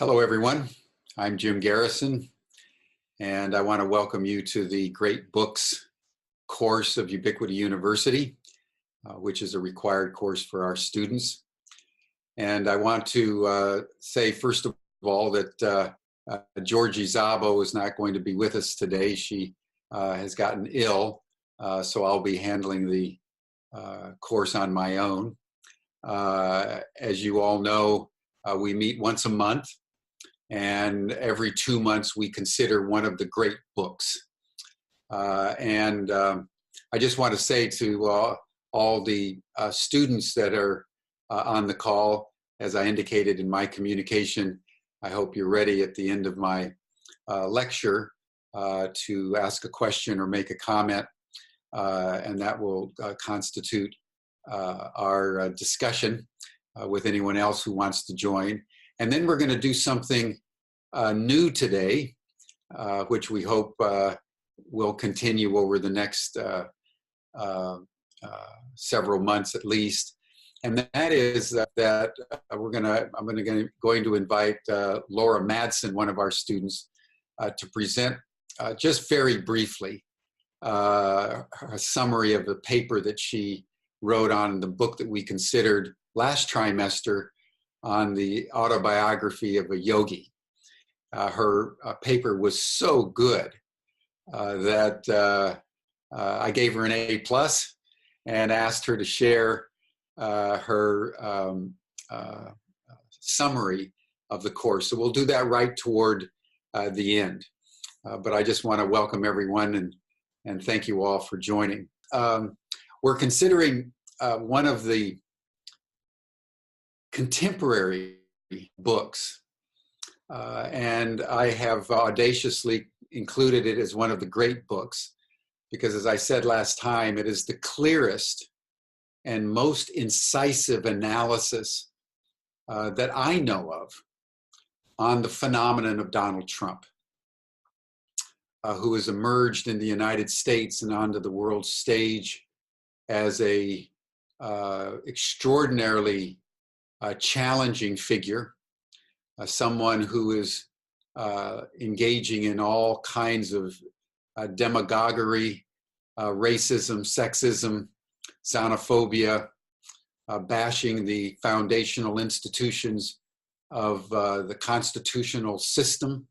Hello, everyone. I'm Jim Garrison, and I want to welcome you to the Great Books course of Ubiquity University, which is a required course for our students. And I want to say, first of all, that Georgie Szabo is not going to be with us today. She has gotten ill, so I'll be handling the course on my own. As you all know, we meet once a month. And every 2 months, we consider one of the great books. I just want to say to all the students that are on the call, as I indicated in my communication, I hope you're ready at the end of my lecture to ask a question or make a comment, and that will constitute our discussion with anyone else who wants to join. And then we're going to do something new today, which we hope will continue over the next several months at least. And that is that I'm going to invite Laura Madsen, one of our students, to present just very briefly a summary of the paper that she wrote on the book that we considered last trimester on the autobiography of a yogi. Her paper was so good that I gave her an A+ and asked her to share her summary of the course. So we'll do that right toward the end. But I just want to welcome everyone and thank you all for joining. We're considering one of the contemporary books, and I have audaciously included it as one of the great books because, as I said last time, it is the clearest and most incisive analysis that I know of on the phenomenon of Donald Trump, who has emerged in the United States and onto the world stage as a extraordinarily challenging figure, someone who is engaging in all kinds of demagoguery, racism, sexism, xenophobia, bashing the foundational institutions of the constitutional system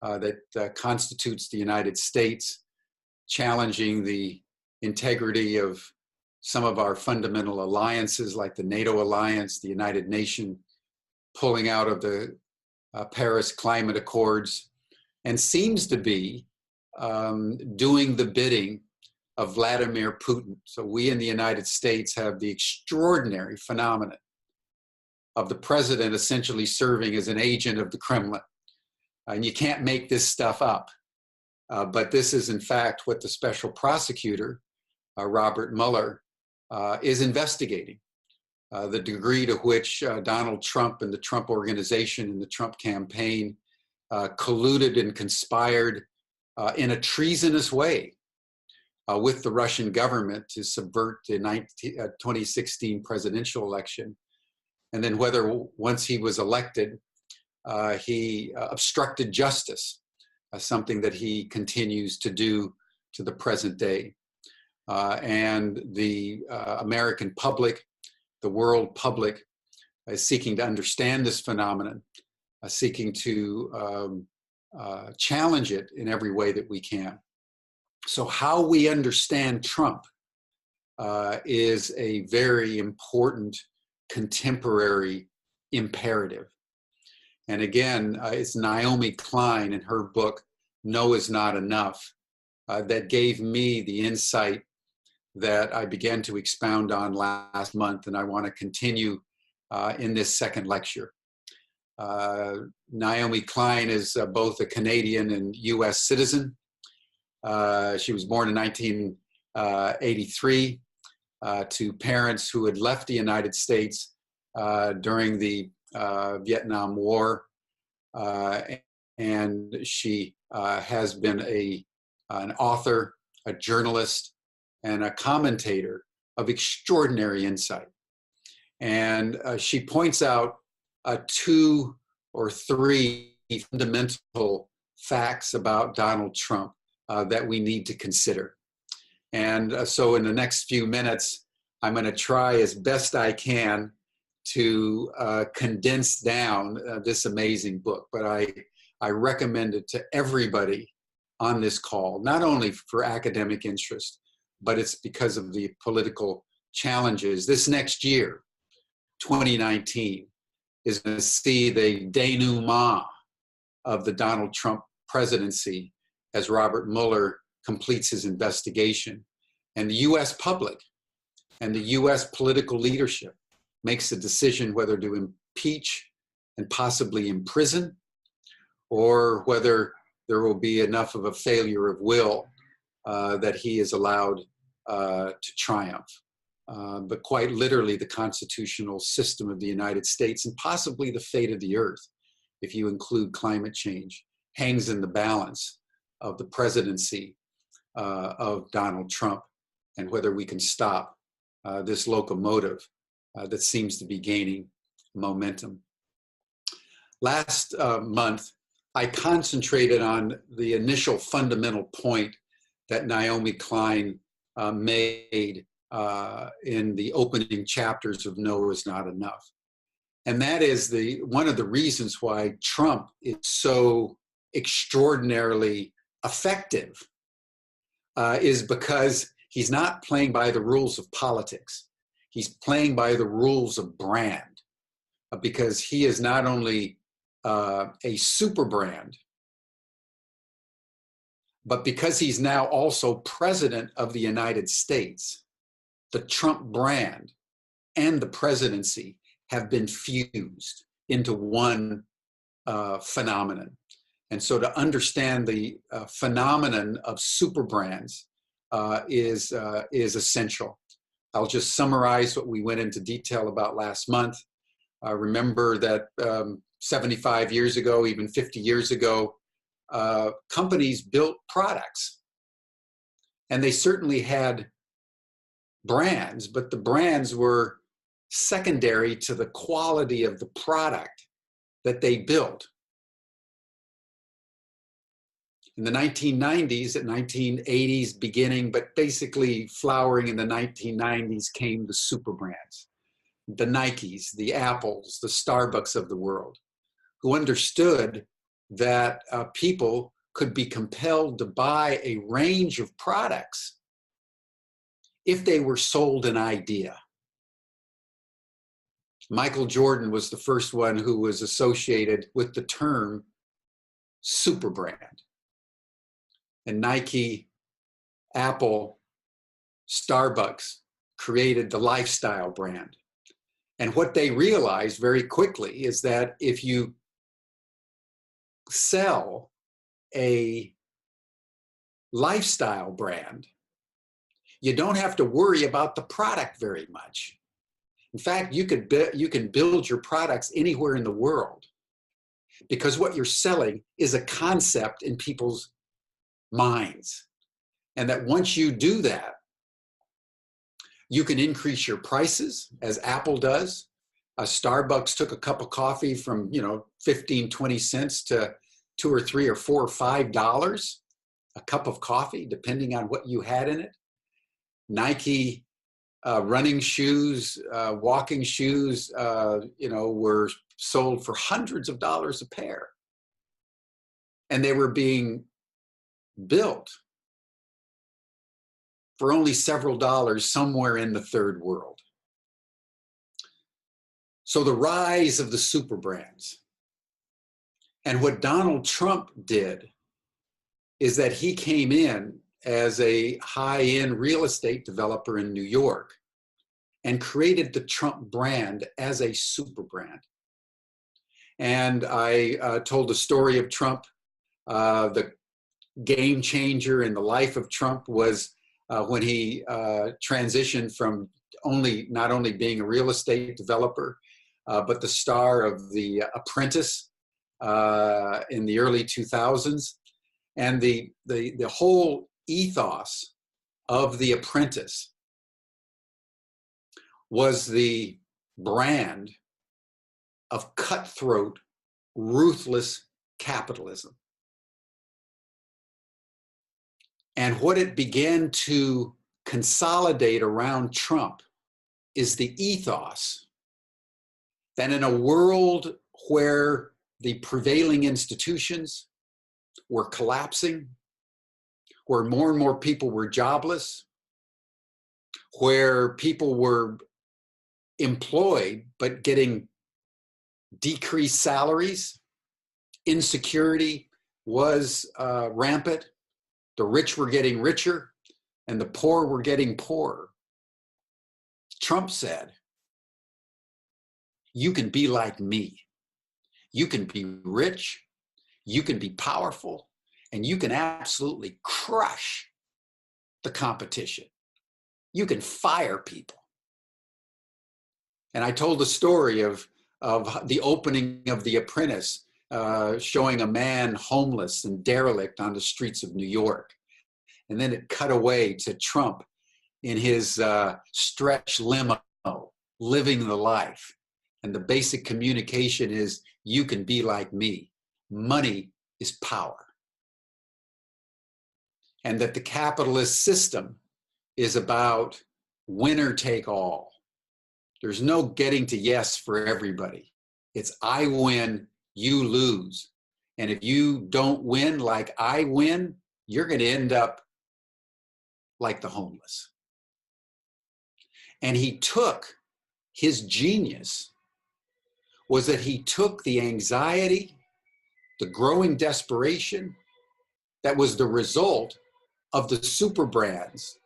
that constitutes the United States, challenging the integrity of some of our fundamental alliances like the NATO alliance, the United Nations, pulling out of the Paris Climate Accords, and seems to be doing the bidding of Vladimir Putin. So we in the United States have the extraordinary phenomenon of the president essentially serving as an agent of the Kremlin. And you can't make this stuff up. But this is in fact what the special prosecutor, Robert Mueller, is investigating. The degree to which Donald Trump and the Trump organization and the Trump campaign colluded and conspired in a treasonous way with the Russian government to subvert the 2016 presidential election. And then whether once he was elected, he obstructed justice, something that he continues to do to the present day. And the American public, the world public, is seeking to understand this phenomenon, seeking to challenge it in every way that we can. So how we understand Trump is a very important contemporary imperative. And again, it's Naomi Klein in her book, No Is Not Enough, that gave me the insight that I began to expound on last month, and I want to continue in this second lecture. Naomi Klein is both a Canadian and US citizen. She was born in 1983 to parents who had left the United States during the Vietnam War, and she has been an author, a journalist, and a commentator of extraordinary insight. And she points out two or three fundamental facts about Donald Trump that we need to consider. And so in the next few minutes, I'm going to try as best I can to condense down this amazing book. But I recommend it to everybody on this call, not only for academic interest, but it's because of the political challenges. This next year, 2019, is going to see the denouement of the Donald Trump presidency as Robert Mueller completes his investigation. And the US public and the US political leadership makes a decision whether to impeach and possibly imprison, or whether there will be enough of a failure of will that he is allowed to triumph. But quite literally, the constitutional system of the United States, and possibly the fate of the earth, if you include climate change, hangs in the balance of the presidency of Donald Trump, and whether we can stop this locomotive that seems to be gaining momentum. Last month, I concentrated on the initial fundamental point that Naomi Klein made in the opening chapters of No Is Not Enough. And that is one of the reasons why Trump is so extraordinarily effective is because he's not playing by the rules of politics. He's playing by the rules of brand, because he is not only a super brand, but because he's now also president of the United States, the Trump brand and the presidency have been fused into one phenomenon. And so to understand the phenomenon of super brands is essential. I'll just summarize what we went into detail about last month. Remember that 75 years ago, even 50 years ago, companies built products. And they certainly had brands, but the brands were secondary to the quality of the product that they built. In the 1990s, at 1980s beginning, but basically flowering in the 1990s, came the super brands, the Nikes, the Apples, the Starbucks of the world, who understood that people could be compelled to buy a range of products if they were sold an idea. Michael Jordan was the first one who was associated with the term super brand. And Nike, Apple, Starbucks created the lifestyle brand. And what they realized very quickly is that if you sell a lifestyle brand, you don't have to worry about the product very much. In fact, you can build your products anywhere in the world, because what you're selling is a concept in people's minds. And that once you do that, you can increase your prices, as Apple does. Starbucks took a cup of coffee from 15, 20 cents to $2 or $3 or $4 or $5 a cup of coffee, depending on what you had in it. Nike running shoes, walking shoes, were sold for hundreds of dollars a pair. And they were being built for only several dollars somewhere in the third world. So the rise of the super brands. And what Donald Trump did is that he came in as a high-end real estate developer in New York and created the Trump brand as a super brand. And I told the story of Trump. The game changer in the life of Trump was when he transitioned from not only being a real estate developer, but the star of The Apprentice in the early 2000s. And the whole ethos of The Apprentice was the brand of cutthroat ruthless capitalism. And what it began to consolidate around Trump is the ethos that in a world where the prevailing institutions were collapsing, where more and more people were jobless, where people were employed but getting decreased salaries, insecurity was rampant, the rich were getting richer, and the poor were getting poorer. Trump said, you can be like me. You can be rich, you can be powerful, and you can absolutely crush the competition. You can fire people. And I told the story of the opening of The Apprentice, showing a man homeless and derelict on the streets of New York. And then it cut away to Trump in his stretch limo, living the life. And the basic communication is, you can be like me. Money is power. And that the capitalist system is about winner take all. There's no getting to yes for everybody. It's I win, you lose. And if you don't win like I win, you're going to end up like the homeless. And he took, his genius was that he took the anxiety, the growing desperation that was the result of the super brands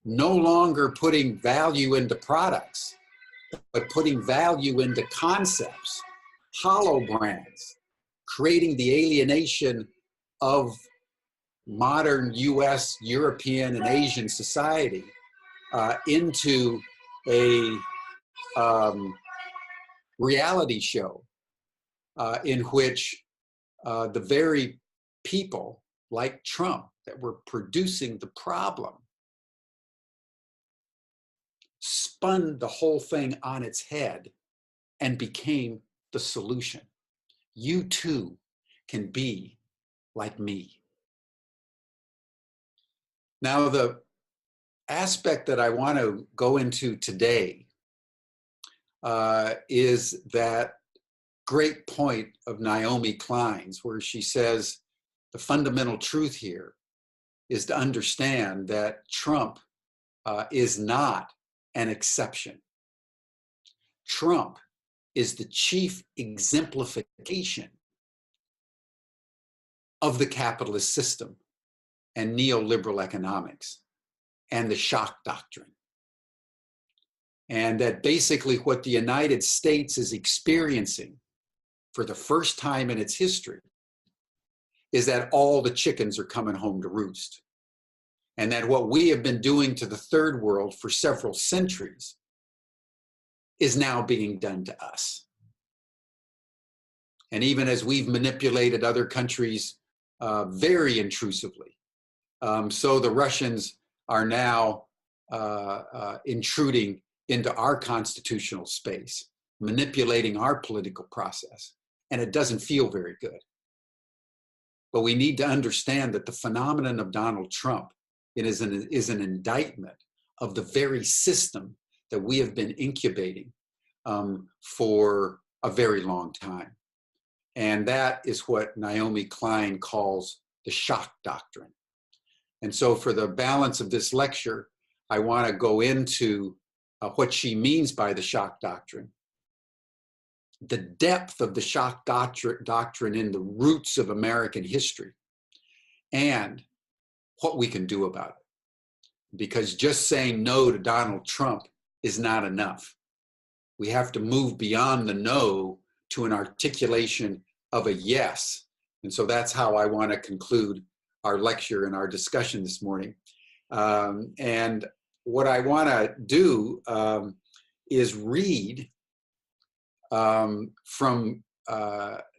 no longer putting value into products, but putting value into concepts, hollow brands, creating the alienation of modern US, European, and Asian society into a reality show in which the very people like Trump that were producing the problem spun the whole thing on its head and became the solution. You too can be like me. Now, the aspect that I want to go into today is that great point of Naomi Klein's, where she says the fundamental truth here is to understand that Trump is not an exception. Trump is the chief exemplification of the capitalist system and neoliberal economics and the shock doctrine. And that basically what the United States is experiencing for the first time in its history is that all the chickens are coming home to roost. And that what we have been doing to the third world for several centuries is now being done to us. And even as we've manipulated other countries very intrusively, so the Russians are now intruding into our constitutional space, manipulating our political process. And it doesn't feel very good. But we need to understand that the phenomenon of Donald Trump is an indictment of the very system that we have been incubating for a very long time. And that is what Naomi Klein calls the shock doctrine. And so for the balance of this lecture, I want to go into what she means by the shock doctrine, the depth of the shock doctrine in the roots of American history, and what we can do about it. Because just saying no to Donald Trump is not enough. We have to move beyond the no to an articulation of a yes. And so that's how I want to conclude our lecture and our discussion this morning. And what I want to do is read from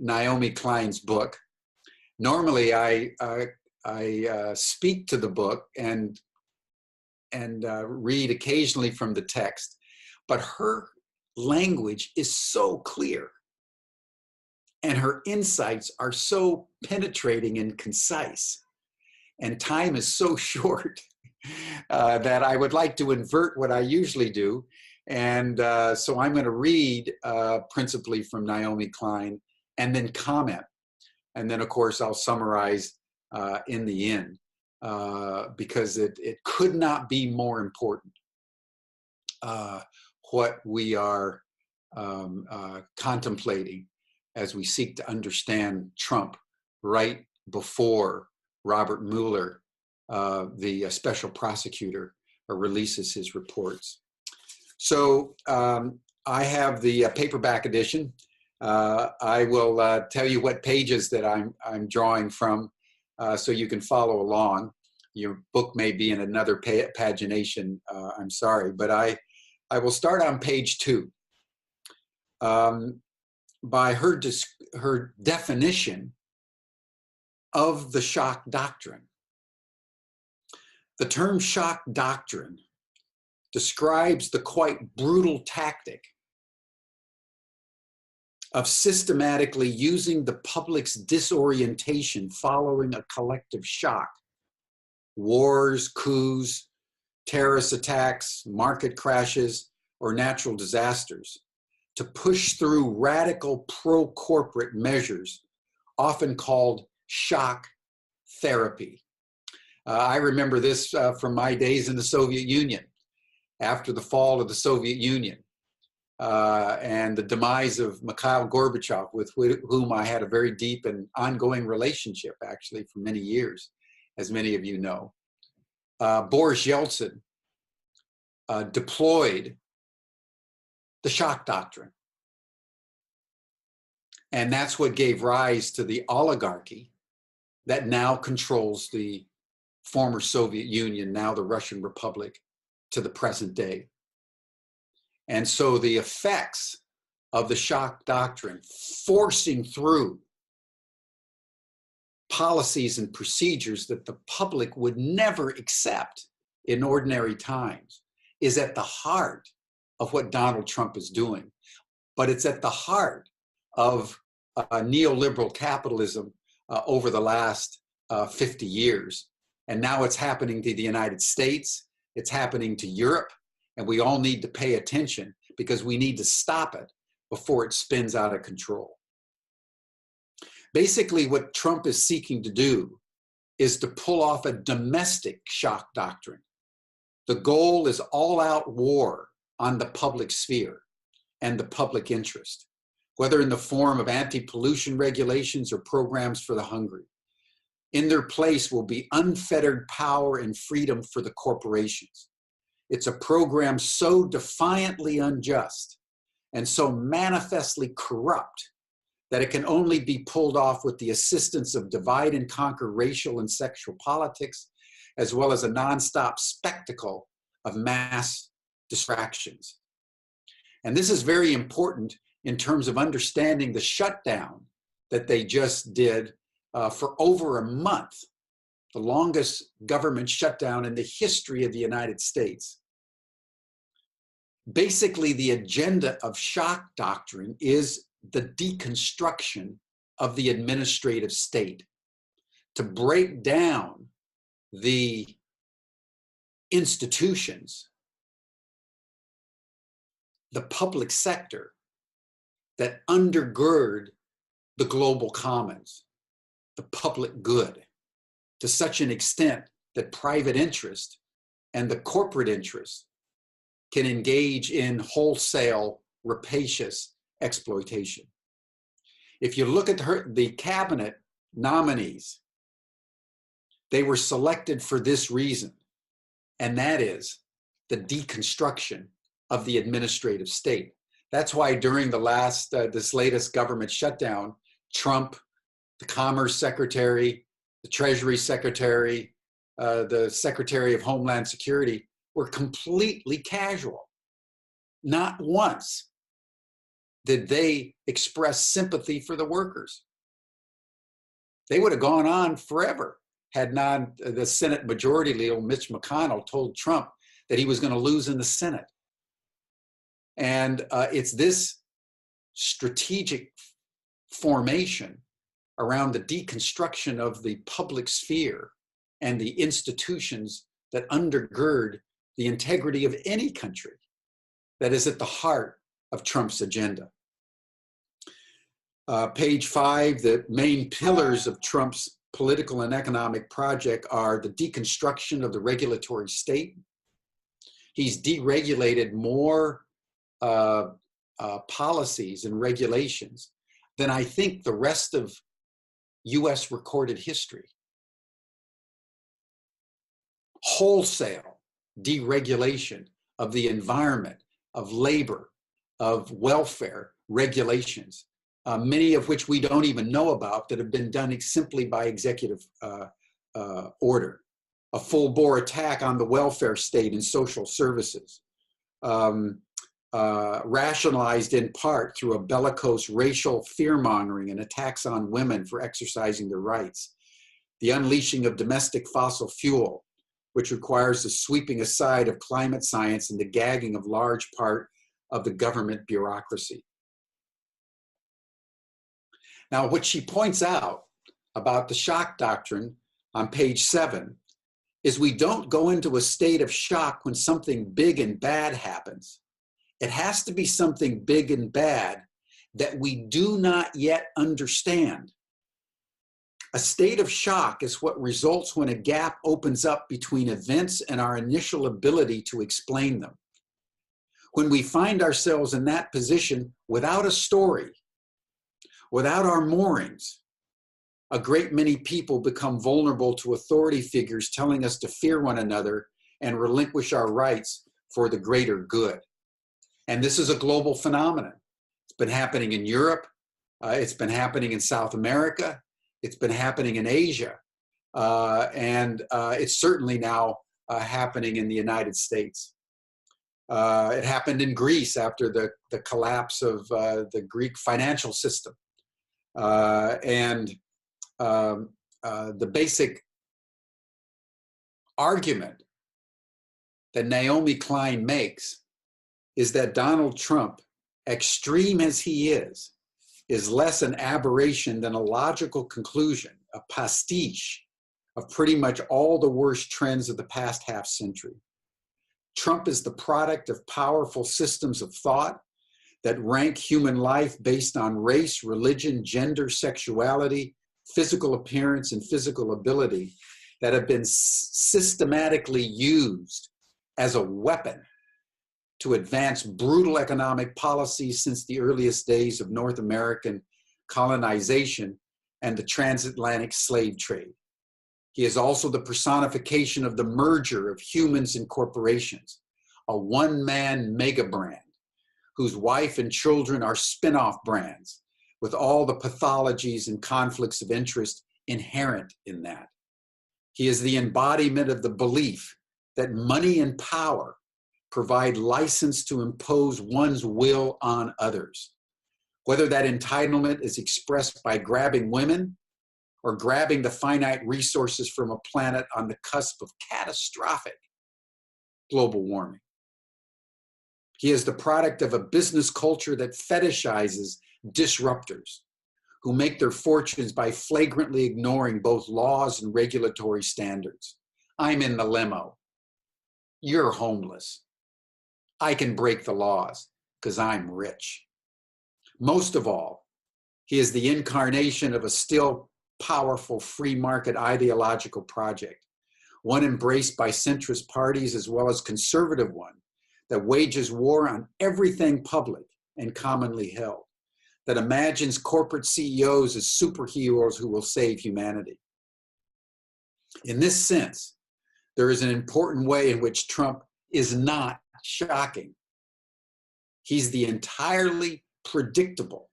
Naomi Klein's book. Normally, I speak to the book and read occasionally from the text, but her language is so clear. and her insights are so penetrating and concise. And time is so short that I would like to invert what I usually do. And so I'm going to read principally from Naomi Klein and then comment. And then, of course, I'll summarize in the end because it could not be more important what we are contemplating as we seek to understand Trump right before Robert Mueller, the special prosecutor, releases his reports. So I have the paperback edition. I will tell you what pages that I'm drawing from so you can follow along. Your book may be in another pagination, I'm sorry, but I will start on page 2. By her definition of the shock doctrine. The term shock doctrine describes the quite brutal tactic of systematically using the public's disorientation following a collective shock, wars, coups, terrorist attacks, market crashes, or natural disasters, to push through radical pro-corporate measures, often called shock therapy. I remember this from my days in the Soviet Union, after the fall of the Soviet Union and the demise of Mikhail Gorbachev, with whom I had a very deep and ongoing relationship, actually, for many years, as many of you know. Boris Yeltsin deployed the shock doctrine. And that's what gave rise to the oligarchy that now controls the former Soviet Union, now the Russian Republic, to the present day. And so the effects of the shock doctrine forcing through policies and procedures that the public would never accept in ordinary times is at the heart of what Donald Trump is doing. But it's at the heart of neoliberal capitalism over the last 50 years. And now it's happening to the United States, it's happening to Europe, and we all need to pay attention because we need to stop it before it spins out of control. Basically, what Trump is seeking to do is to pull off a domestic shock doctrine. The goal is all-out war on the public sphere and the public interest, whether in the form of anti-pollution regulations or programs for the hungry. In their place will be unfettered power and freedom for the corporations. It's a program so defiantly unjust and so manifestly corrupt that it can only be pulled off with the assistance of divide and conquer racial and sexual politics, as well as a nonstop spectacle of mass distractions. And this is very important in terms of understanding the shutdown that they just did for over a month, the longest government shutdown in the history of the United States. Basically, the agenda of shock doctrine is the deconstruction of the administrative state, to break down the institutions, the public sector that undergird the global commons, the public good, to such an extent that private interest and the corporate interest can engage in wholesale, rapacious exploitation. If you look at the cabinet nominees, they were selected for this reason, and that is the deconstruction of the administrative state. That's why during this latest government shutdown, Trump, the Commerce Secretary, the Treasury Secretary, the Secretary of Homeland Security were completely casual. Not once did they express sympathy for the workers. They would have gone on forever had not the Senate Majority Leader, Mitch McConnell, told Trump that he was going to lose in the Senate. And it's this strategic formation around the deconstruction of the public sphere and the institutions that undergird the integrity of any country that is at the heart of Trump's agenda. Page 5, the main pillars of Trump's political and economic project are the deconstruction of the regulatory state. He's deregulated more policies and regulations than I think the rest of US recorded history. Wholesale deregulation of the environment, of labor, of welfare regulations, many of which we don't even know about, that have been done simply by executive order. A full-bore attack on the welfare state and social services, rationalized in part through a bellicose racial fear-mongering and attacks on women for exercising their rights. The unleashing of domestic fossil fuel, which requires the sweeping aside of climate science and the gagging of large part of the government bureaucracy. Now, what she points out about the shock doctrine on page 7 is we don't go into a state of shock when something big and bad happens. It has to be something big and bad that we do not yet understand. A state of shock is what results when a gap opens up between events and our initial ability to explain them. When we find ourselves in that position without a story, without our moorings, a great many people become vulnerable to authority figures telling us to fear one another and relinquish our rights for the greater good. And this is a global phenomenon. It's been happening in Europe. It's been happening in South America. It's been happening in Asia. And it's certainly now happening in the United States. It happened in Greece after the collapse of the Greek financial system. The basic argument that Naomi Klein makes is that Donald Trump, extreme as he is less an aberration than a logical conclusion, a pastiche of pretty much all the worst trends of the past half century. Trump is the product of powerful systems of thought that rank human life based on race, religion, gender, sexuality, physical appearance, and physical ability that have been systematically used as a weapon to advance brutal economic policies since the earliest days of North American colonization and the transatlantic slave trade. He is also the personification of the merger of humans and corporations, a one-man mega brand whose wife and children are spin-off brands with all the pathologies and conflicts of interest inherent in that. He is the embodiment of the belief that money and power provide license to impose one's will on others, whether that entitlement is expressed by grabbing women or grabbing the finite resources from a planet on the cusp of catastrophic global warming. He is the product of a business culture that fetishizes disruptors who make their fortunes by flagrantly ignoring both laws and regulatory standards. I'm in the limo. You're homeless. I can break the laws because I'm rich. Most of all, he is the incarnation of a still powerful free market ideological project, one embraced by centrist parties as well as conservative one that wages war on everything public and commonly held, that imagines corporate CEOs as superheroes who will save humanity. In this sense, there is an important way in which Trump is not shocking. He's the entirely predictable,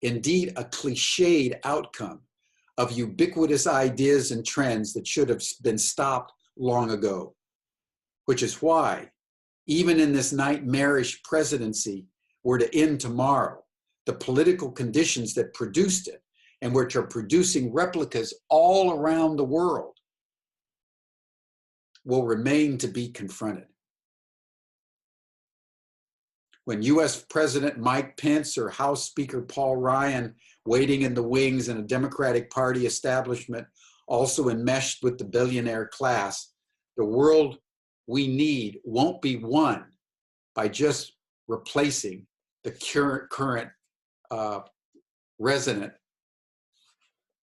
indeed a cliched outcome of ubiquitous ideas and trends that should have been stopped long ago, which is why, even in this nightmarish presidency were to end tomorrow, the political conditions that produced it and which are producing replicas all around the world will remain to be confronted. When US President Mike Pence or House Speaker Paul Ryan waiting in the wings, and a Democratic Party establishment also enmeshed with the billionaire class, the world we need won't be won by just replacing the current resident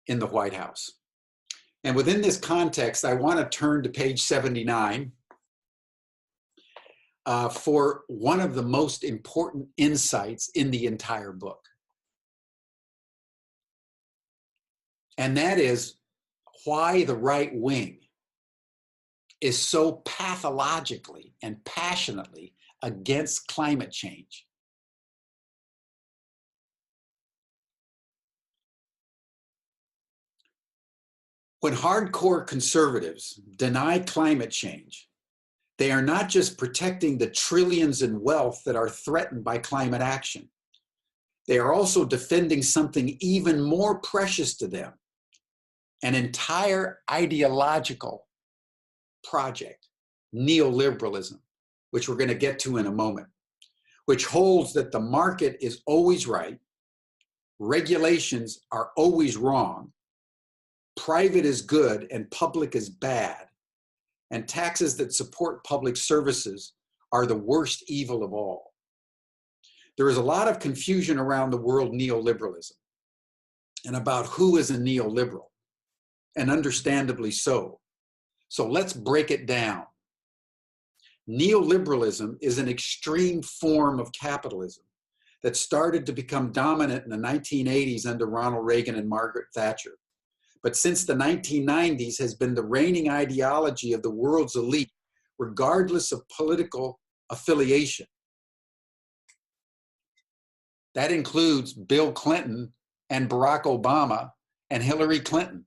in the White House. And within this context, I want to turn to page 79 for one of the most important insights in the entire book. And that is why the right wing is so pathologically and passionately against climate change. When hardcore conservatives deny climate change, they are not just protecting the trillions in wealth that are threatened by climate action. They are also defending something even more precious to them, an entire ideological project, neoliberalism, which we're going to get to in a moment, which holds that the market is always right, regulations are always wrong, private is good and public is bad, and taxes that support public services are the worst evil of all. There is a lot of confusion around the word neoliberalism and about who is a neoliberal, and understandably so. So let's break it down. Neoliberalism is an extreme form of capitalism that started to become dominant in the 1980s under Ronald Reagan and Margaret Thatcher, but since the 1990s has been the reigning ideology of the world's elite, regardless of political affiliation. That includes Bill Clinton and Barack Obama and Hillary Clinton.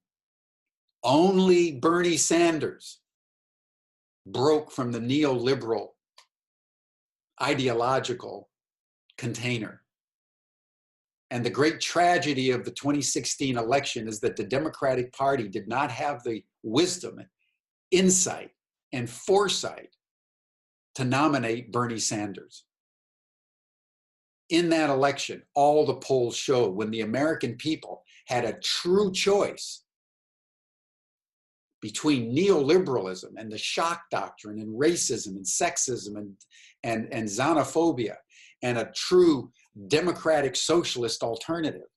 Only Bernie Sanders broke from the neoliberal ideological container. And the great tragedy of the 2016 election is that the Democratic Party did not have the wisdom, insight, and foresight to nominate Bernie Sanders. In that election, all the polls showed when the American people had a true choice between neoliberalism and the shock doctrine and racism and sexism and xenophobia and a true democratic socialist alternative,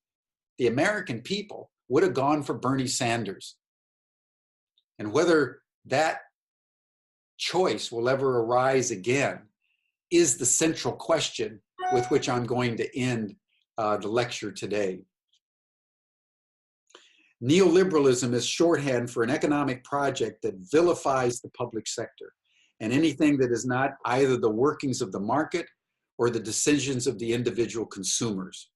the American people would have gone for Bernie Sanders. And whether that choice will ever arise again is the central question with which I'm going to end the lecture today. Neoliberalism is shorthand for an economic project that vilifies the public sector and anything that is not either the workings of the market or the decisions of the individual consumers.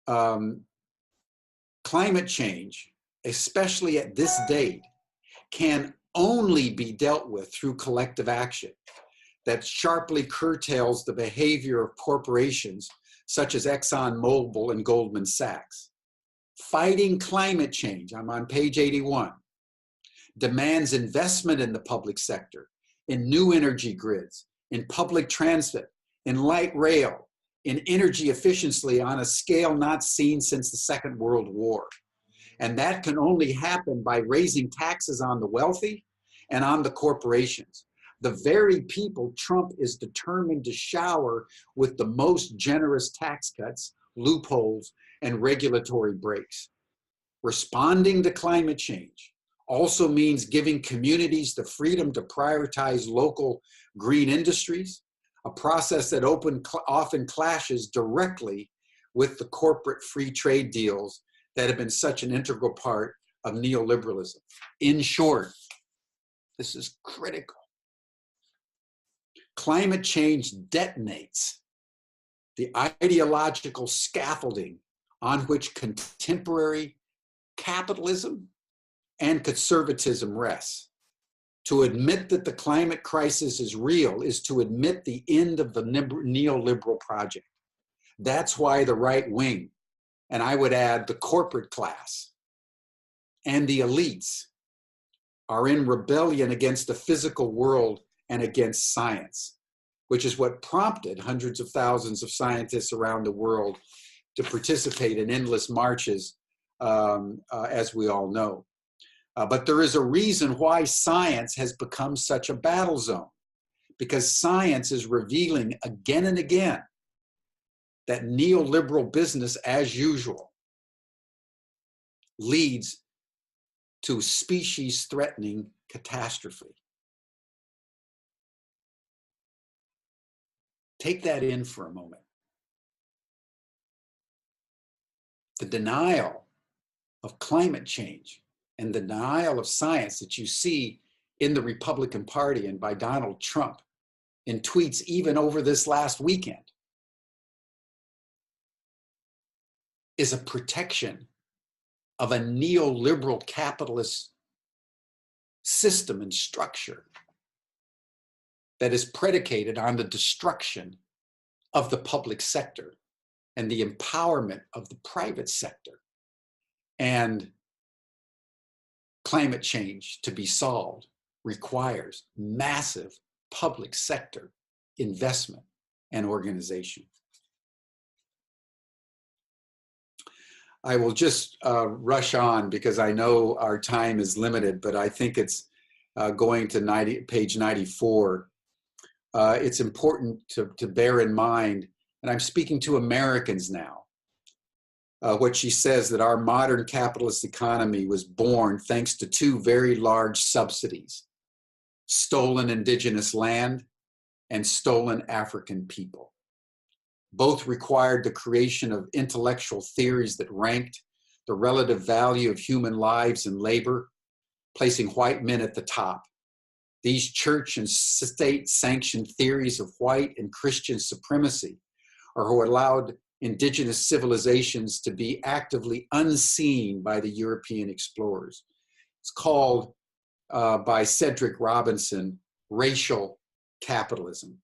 Climate change, especially at this date, can only be dealt with through collective action that sharply curtails the behavior of corporations such as ExxonMobil and Goldman Sachs. Fighting climate change, I'm on page 81, demands investment in the public sector, in new energy grids, in public transit, in light rail, in energy efficiency on a scale not seen since the Second World War. And that can only happen by raising taxes on the wealthy and on the corporations, the very people Trump is determined to shower with the most generous tax cuts, loopholes, and regulatory breaks. Responding to climate change also means giving communities the freedom to prioritize local green industries, a process that often clashes directly with the corporate free trade deals that have been such an integral part of neoliberalism. In short, this is critical. Climate change detonates the ideological scaffolding on which contemporary capitalism and conservatism rests. To admit that the climate crisis is real is to admit the end of the neoliberal project. That's why the right wing, and I would add the corporate class and the elites, are in rebellion against the physical world and against science, which is what prompted hundreds of thousands of scientists around the world to participate in endless marches, as we all know. But there is a reason why science has become such a battle zone, because science is revealing again and again that neoliberal business, as usual, leads to species-threatening catastrophe. Take that in for a moment. The denial of climate change and the denial of science that you see in the Republican Party and by Donald Trump in tweets even over this last weekend is a protection of a neoliberal capitalist system and structure that is predicated on the destruction of the public sector and the empowerment of the private sector. And climate change to be solved requires massive public sector investment and organization. I will just rush on because I know our time is limited, but I think it's going to page 94. It's important to bear in mind, and I'm speaking to Americans now, what she says, that our modern capitalist economy was born thanks to two very large subsidies: stolen indigenous land and stolen African people. Both required the creation of intellectual theories that ranked the relative value of human lives and labor, placing white men at the top. These church and state-sanctioned theories of white and Christian supremacy are who allowed indigenous civilizations to be actively unseen by the European explorers. It's called by Cedric Robinson racial capitalism.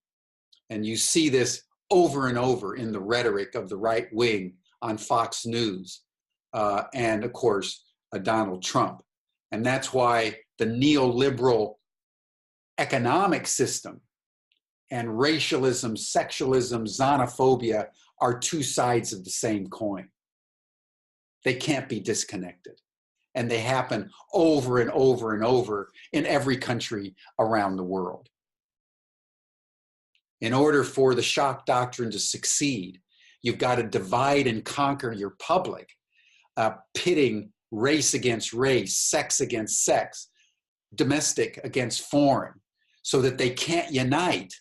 And you see this over and over in the rhetoric of the right wing on Fox News and, of course, Donald Trump. And that's why the neoliberal economic system and racialism, sexualism, xenophobia are two sides of the same coin. They can't be disconnected. And they happen over and over and over in every country around the world. In order for the shock doctrine to succeed, you've got to divide and conquer your public, pitting race against race, sex against sex, domestic against foreign, so that they can't unite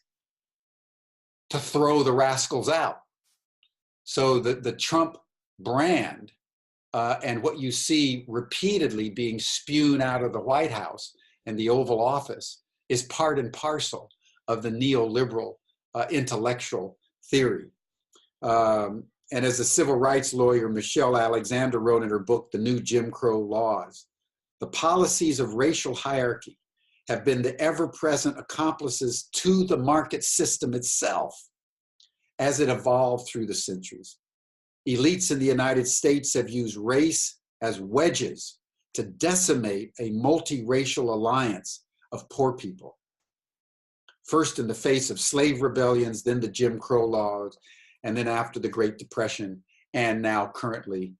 to throw the rascals out. So the Trump brand and what you see repeatedly being spewed out of the White House and the Oval Office is part and parcel of the neoliberal intellectual theory. And as a civil rights lawyer, Michelle Alexander wrote in her book, The New Jim Crow Laws, the policies of racial hierarchy have been the ever-present accomplices to the market system itself as it evolved through the centuries. Elites in the United States have used race as wedges to decimate a multiracial alliance of poor people. First in the face of slave rebellions, then the Jim Crow laws, and then after the Great Depression, and now currently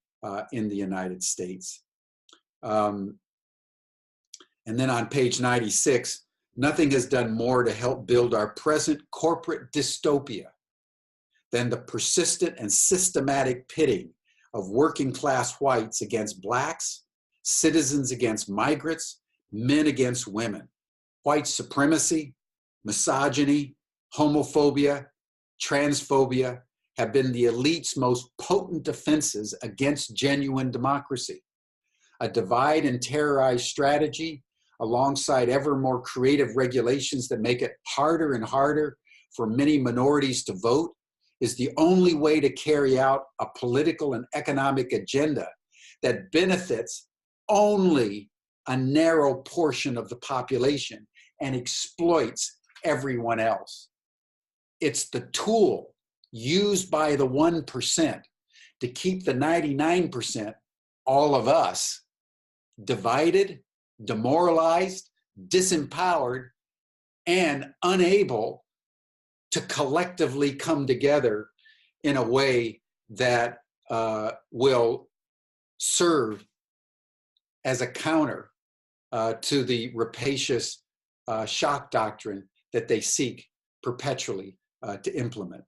in the United States. And then on page 96, nothing has done more to help build our present corporate dystopia than the persistent and systematic pitting of working class whites against blacks, citizens against migrants, men against women. White supremacy, misogyny, homophobia, transphobia have been the elite's most potent defenses against genuine democracy. A divide and terrorize strategy, alongside ever more creative regulations that make it harder and harder for many minorities to vote, is the only way to carry out a political and economic agenda that benefits only a narrow portion of the population and exploits everyone else. It's the tool used by the 1% to keep the 99%, all of us, divided, demoralized, disempowered, and unable to collectively come together in a way that will serve as a counter to the rapacious shock doctrine that they seek perpetually to implement.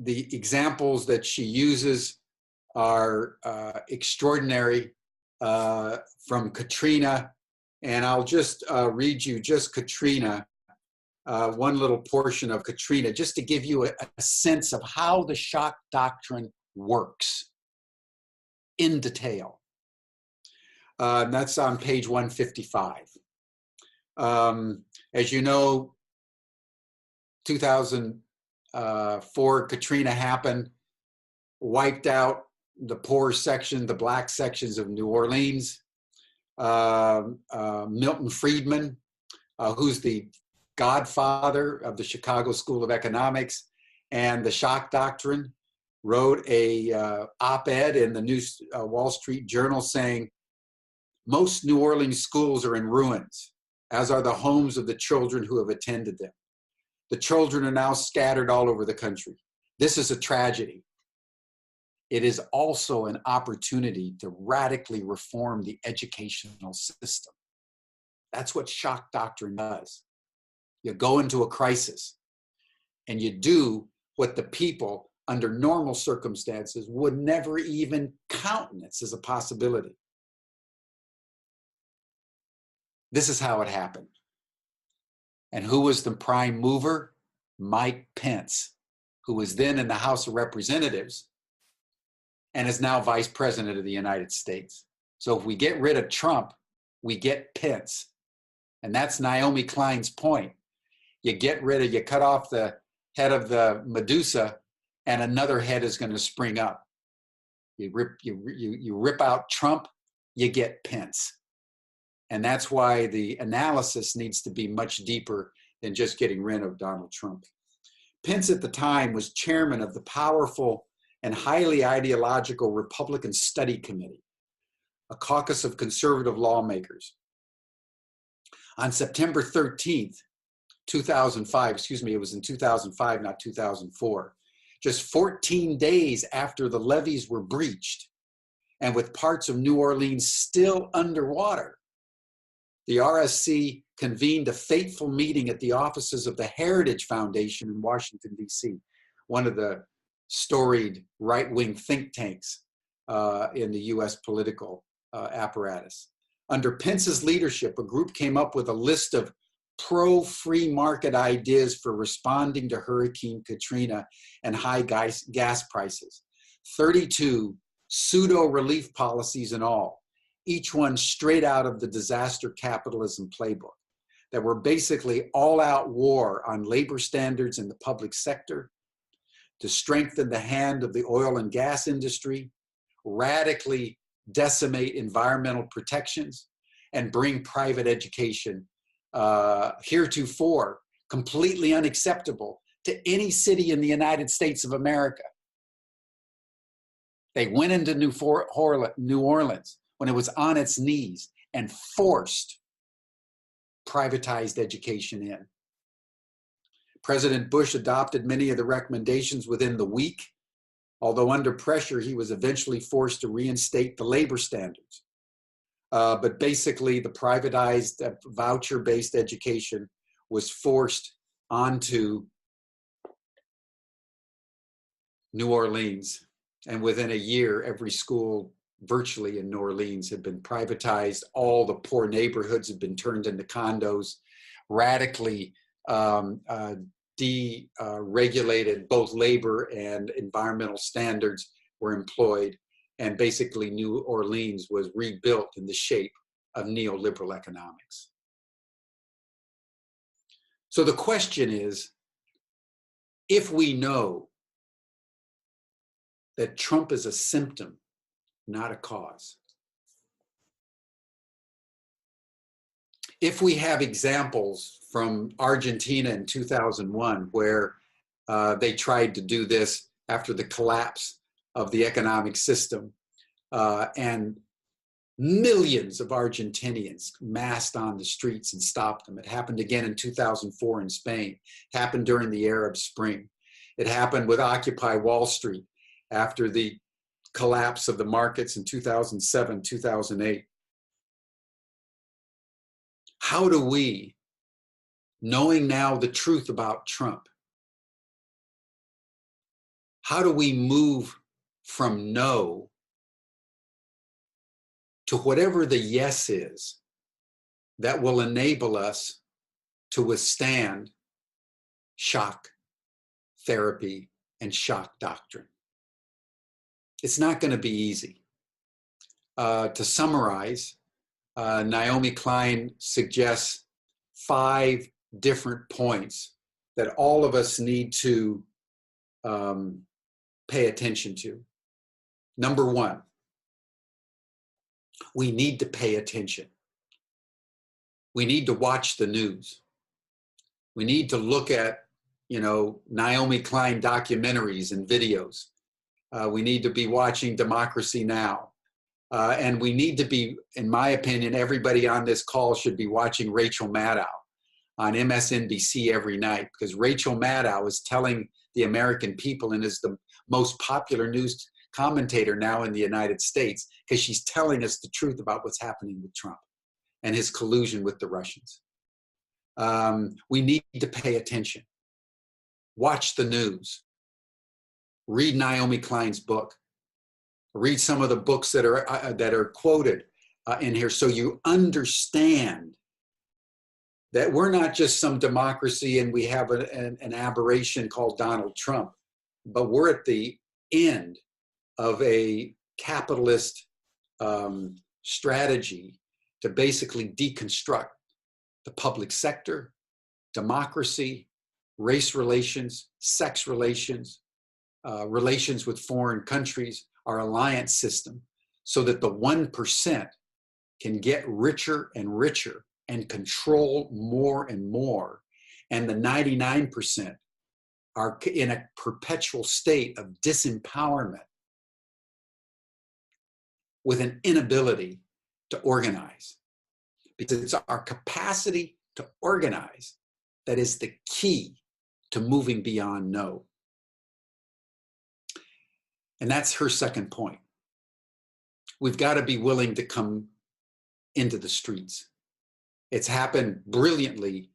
The examples that she uses are extraordinary from Katrina. And I'll just read you just Katrina, one little portion of Katrina, just to give you a sense of how the shock doctrine works in detail. That's on page 155. As you know, 2004, Katrina happened, wiped out the poor section, the black sections of New Orleans. Milton Friedman, who's the godfather of the Chicago School of Economics and the shock doctrine, wrote a op-ed in the Wall Street Journal saying, most New Orleans schools are in ruins, as are the homes of the children who have attended them. The children are now scattered all over the country. This is a tragedy. It is also an opportunity to radically reform the educational system. That's what shock doctrine does. You go into a crisis and you do what the people under normal circumstances would never even countenance as a possibility. This is how it happened. And who was the prime mover? Mike Pence, who was then in the House of Representatives and is now Vice President of the United States. So if we get rid of Trump, we get Pence. And that's Naomi Klein's point. You cut off the head of the Medusa and another head is going to spring up. You rip out Trump, you get Pence. And that's why the analysis needs to be much deeper than just getting rid of Donald Trump. Pence at the time was chairman of the powerful and highly ideological Republican Study Committee, a caucus of conservative lawmakers. On September 13th, 2005, it was in 2005, not 2004, just 14 days after the levees were breached and with parts of New Orleans still underwater, the RSC convened a fateful meeting at the offices of the Heritage Foundation in Washington, D.C., one of the storied right-wing think tanks in the U.S. political apparatus. Under Pence's leadership, a group came up with a list of pro-free market ideas for responding to Hurricane Katrina and high gas prices. 32 pseudo-relief policies in all, each one straight out of the disaster capitalism playbook, that were basically all-out war on labor standards in the public sector, to strengthen the hand of the oil and gas industry, radically decimate environmental protections, and bring private education, heretofore completely unacceptable to any city in the United States of America. They went into New Orleans when it was on its knees and forced privatized education in. President Bush adopted many of the recommendations within the week, although under pressure, he was eventually forced to reinstate the labor standards. But basically, the privatized voucher-based education was forced onto New Orleans. And within a year, every school virtually in New Orleans had been privatized. All the poor neighborhoods had been turned into condos, radically deregulated, both labor and environmental standards were employed. And basically New Orleans was rebuilt in the shape of neoliberal economics. So the question is, if we know that Trump is a symptom, not a cause, if we have examples from Argentina in 2001 where they tried to do this after the collapse of the economic system, and Millions of Argentinians massed on the streets and stopped them. It happened again in 2004 in Spain. It happened during the Arab Spring. It happened with Occupy Wall Street after the collapse of the markets in 2007, 2008. How do we, knowing now the truth about Trump, how do we move from no to whatever the yes is that will enable us to withstand shock therapy and shock doctrine? It's not going to be easy. To summarize, Naomi Klein suggests 5 different points that all of us need to pay attention to. Number 1, we need to pay attention. We need to watch the news. We need to look at, Naomi Klein documentaries and videos. We need to be watching Democracy Now! And we need to be, in my opinion, everybody on this call should be watching Rachel Maddow on MSNBC every night, because Rachel Maddow is telling the American people and is the most popular news commentator now in the United States, because she's telling us the truth about what's happening with Trump and his collusion with the Russians. We need to pay attention. Watch the news. Read Naomi Klein's book. Read some of the books that are quoted in here, so you understand that we're not just some democracy and we have an aberration called Donald Trump, but we're at the end of a capitalist strategy to basically deconstruct the public sector, democracy, race relations, sex relations, relations with foreign countries, our alliance system, so that the 1% can get richer and richer and control more and more, and the 99% are in a perpetual state of disempowerment with an inability to organize. Because it's our capacity to organize that is the key to moving beyond no. And that's her second point. We've got to be willing to come into the streets. It's happened brilliantly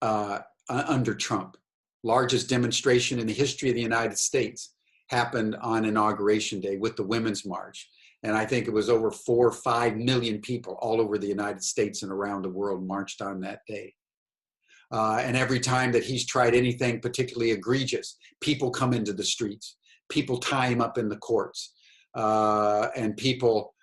under Trump. Largest demonstration in the history of the United States happened on Inauguration Day with the Women's March. And I think it was over 4 or 5 million people all over the United States and around the world marched on that day. And every time that he's tried anything particularly egregious, people come into the streets. People tie him up in the courts, and people,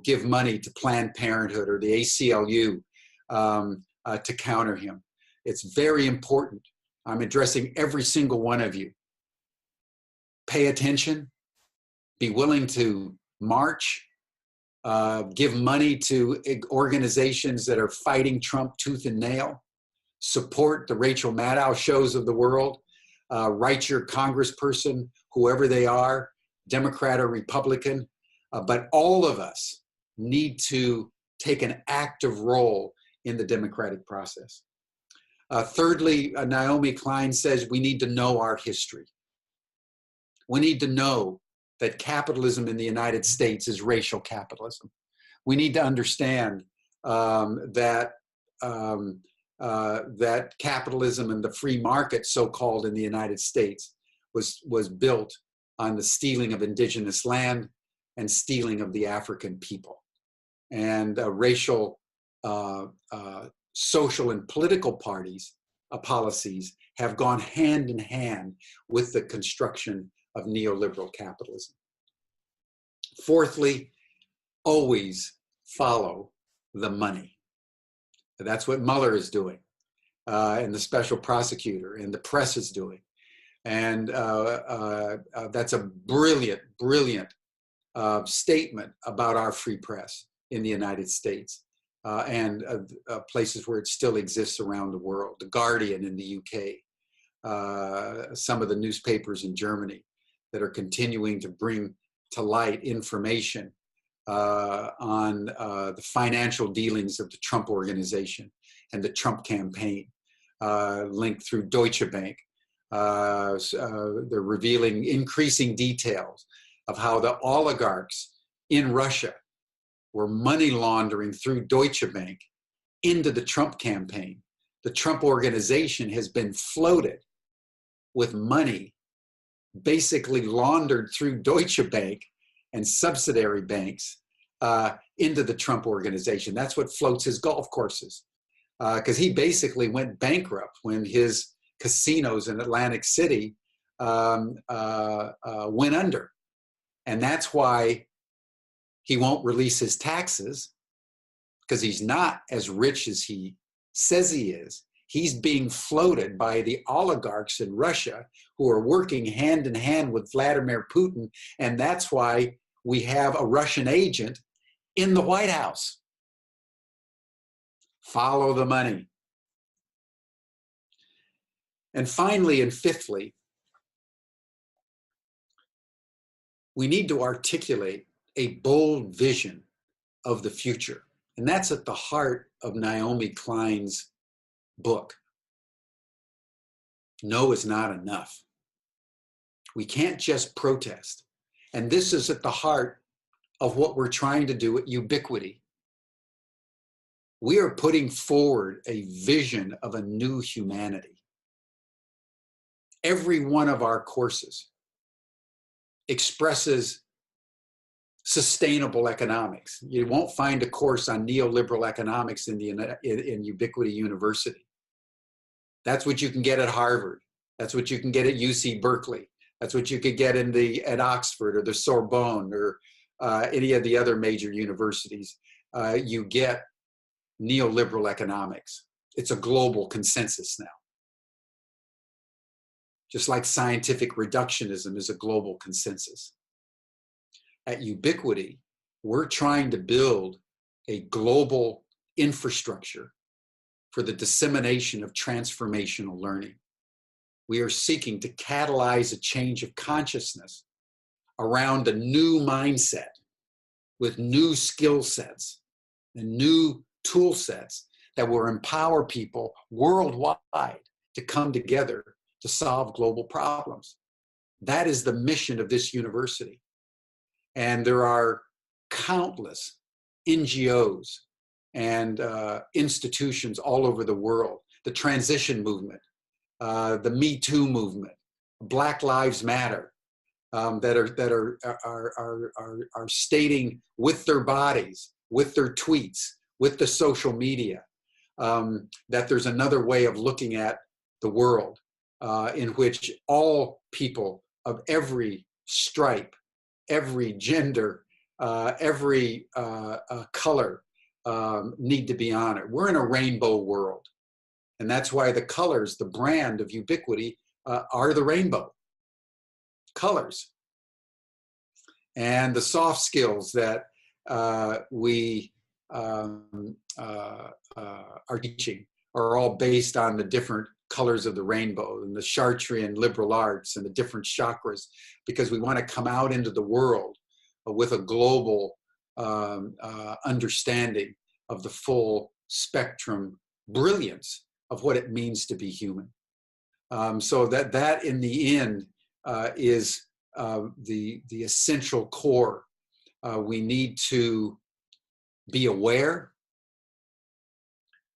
give money to Planned Parenthood or the ACLU to counter him. It's very important. I'm addressing every single one of you. Pay attention. Be willing to march. Give money to organizations that are fighting Trump tooth and nail. Support the Rachel Maddow shows of the world. Write your congressperson, whoever they are, Democrat or Republican. But all of us need to take an active role in the democratic process. Thirdly, Naomi Klein says we need to know our history. We need to know that capitalism in the United States is racial capitalism. We need to understand that capitalism and the free market, so-called, in the United States was built on the stealing of indigenous land and stealing of the African people. And racial, social, and political policies have gone hand in hand with the construction of neoliberal capitalism. Fourthly, always follow the money. That's what Mueller is doing, and the special prosecutor, and the press is doing. And that's a brilliant, brilliant statement about our free press in the United States and places where it still exists around the world. The Guardian in the UK, some of the newspapers in Germany that are continuing to bring to light information on the financial dealings of the Trump organization and the Trump campaign, linked through Deutsche Bank. They're revealing increasing details of how the oligarchs in Russia were money laundering through Deutsche Bank into the Trump campaign. The Trump organization has been floated with money basically laundered through Deutsche Bank and subsidiary banks into the Trump organization. That's what floats his golf courses, because he basically went bankrupt when his casinos in Atlantic City went under. And that's why he won't release his taxes, because he's not as rich as he says he is. He's being floated by the oligarchs in Russia who are working hand in hand with Vladimir Putin. And that's why we have a Russian agent in the White House. Follow the money. And finally, and fifthly, we need to articulate a bold vision of the future. And that's at the heart of Naomi Klein's book. No is not enough. We can't just protest. And this is at the heart of what we're trying to do at Ubiquity. We are putting forward a vision of a new humanity. Every one of our courses expresses sustainable economics. You won't find a course on neoliberal economics in Ubiquity University. That's what you can get at Harvard. That's what you can get at UC Berkeley. That's what you could get at Oxford or the Sorbonne or any of the other major universities. You get neoliberal economics. It's a global consensus now. Just like scientific reductionism is a global consensus. At Ubiquity, we're trying to build a global infrastructure for the dissemination of transformational learning. We are seeking to catalyze a change of consciousness around a new mindset with new skill sets and new tool sets that will empower people worldwide to come together to solve global problems. That is the mission of this university. And there are countless NGOs and institutions all over the world. The transition movement, the Me Too movement, Black Lives Matter, that are stating with their bodies, with their tweets, with the social media, that there's another way of looking at the world in which all people of every stripe, every gender, every color need to be honored. We're in a rainbow world. And that's why the colors, the brand of Ubiquity, are the rainbow colors. And the soft skills that we are teaching are all based on the different colors of the rainbow and the Chartrean liberal arts and the different chakras, because we want to come out into the world with a global understanding of the full spectrum brilliance of what it means to be human. So that in the end is the essential core. We need to be aware.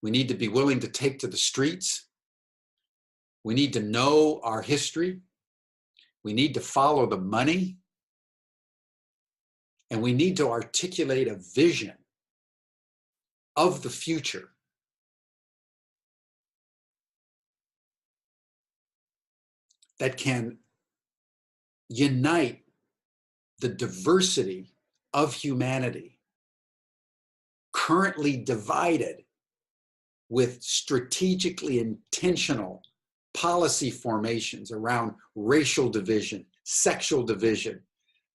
We need to be willing to take to the streets. We need to know our history. We need to follow the money. And we need to articulate a vision of the future that can unite the diversity of humanity, currently divided with strategically intentional policy formations around racial division, sexual division,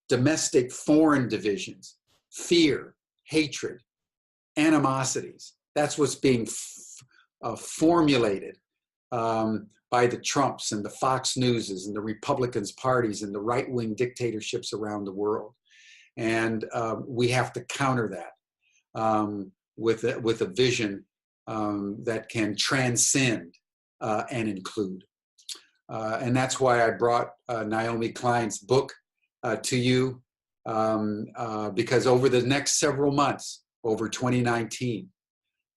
domestic foreign divisions, fear, hatred, animosities. That's what's being formulated by the Trumps and the Fox Newses and the Republicans parties and the right-wing dictatorships around the world. And we have to counter that with a vision that can transcend and include. And that's why I brought Naomi Klein's book to you, because over the next several months, over 2019,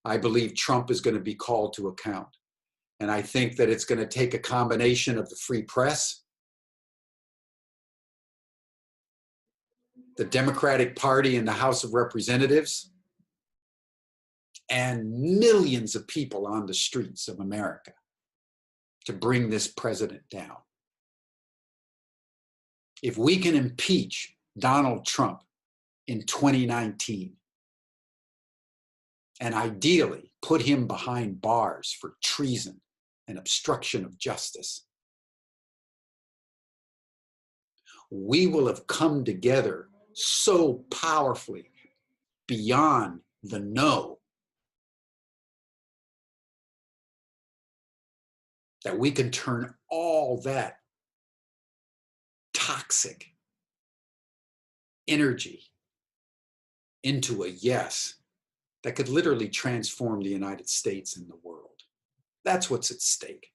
I believe Trump is going to be called to account. And I think that it's going to take a combination of the free press, the Democratic Party in the House of Representatives, and millions of people on the streets of America to bring this president down. If we can impeach Donald Trump in 2019, and ideally put him behind bars for treason and obstruction of justice, we will have come together so powerfully beyond the no that we can turn all that toxic energy into a yes that could literally transform the United States and the world. That's what's at stake.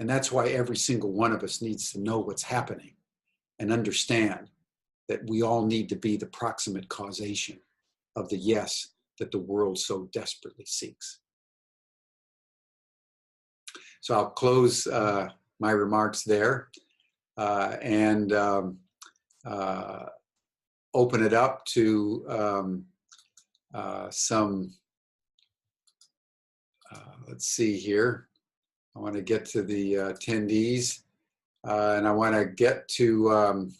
And that's why every single one of us needs to know what's happening and understand that we all need to be the proximate causation of the yes that the world so desperately seeks. So I'll close my remarks there and open it up to some, let's see here. I want to get to the attendees and I want to get to,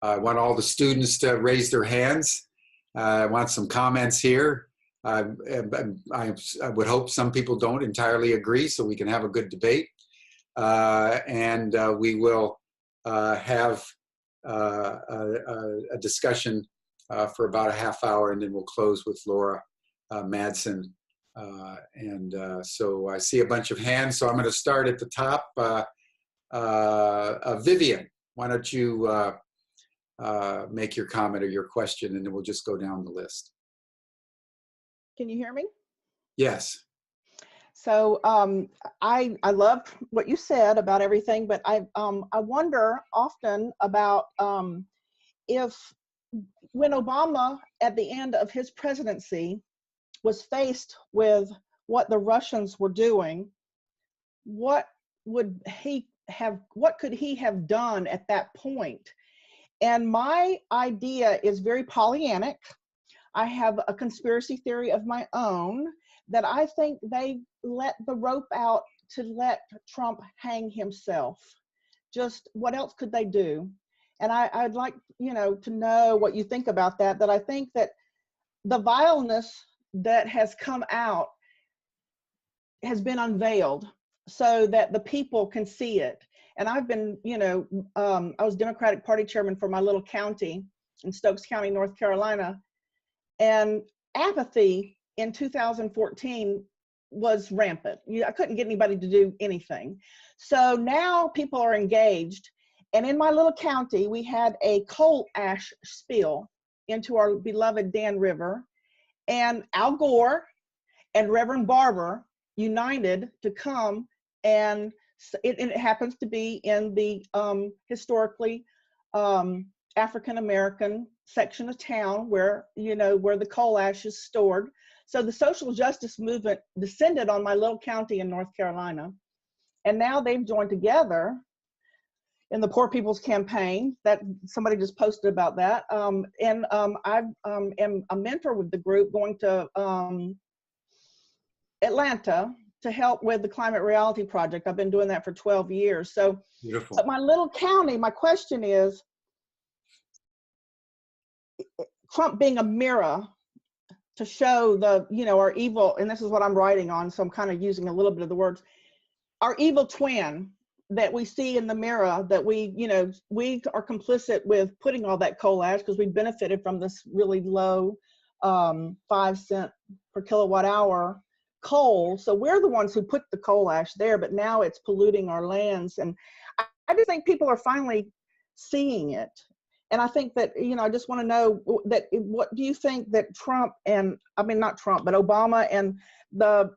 I want all the students to raise their hands. I want some comments here. I would hope some people don't entirely agree so we can have a good debate. And we will have a discussion for about a half hour, and then we'll close with Laura Madsen. So I see a bunch of hands, so I'm going to start at the top. Vivian, why don't you make your comment or your question, and then we'll just go down the list. Can you hear me? Yes. So I loved what you said about everything, but I wonder often about if when Obama at the end of his presidency was faced with what the Russians were doing, what could he have done at that point? And my idea is very Pollyannic. I have a conspiracy theory of my own that I think they let the rope out to let Trump hang himself. Just what else could they do? And I'd like, to know what you think about that, that I think that the vileness that has come out has been unveiled so that the people can see it. And I've been, I was Democratic Party chairman for my little county in Stokes County, North Carolina. And apathy in 2014 was rampant. I couldn't get anybody to do anything. So now people are engaged. And in my little county, we had a coal ash spill into our beloved Dan River. And Al Gore and Reverend Barber united to come, and it happens to be in the historically African-American section of town where, where the coal ash is stored. So the social justice movement descended on my little county in North Carolina. And now they've joined together in the Poor People's Campaign. That somebody just posted about that. I am a mentor with the group going to Atlanta to help with the Climate Reality Project. I've been doing that for 12 years. So beautiful. But my little county, my question is, Trump being a mirror to show the, our evil, and this is what I'm writing on, so I'm kind of using a little bit of the words, our evil twin that we see in the mirror, that we are complicit with putting all that coal ash because we benefited from this really low 5 cent per kilowatt hour coal. So we're the ones who put the coal ash there, but now it's polluting our lands. And I just think people are finally seeing it. and I think that, I just want to know that, what do you think that Trump and, I mean, not Trump, but Obama and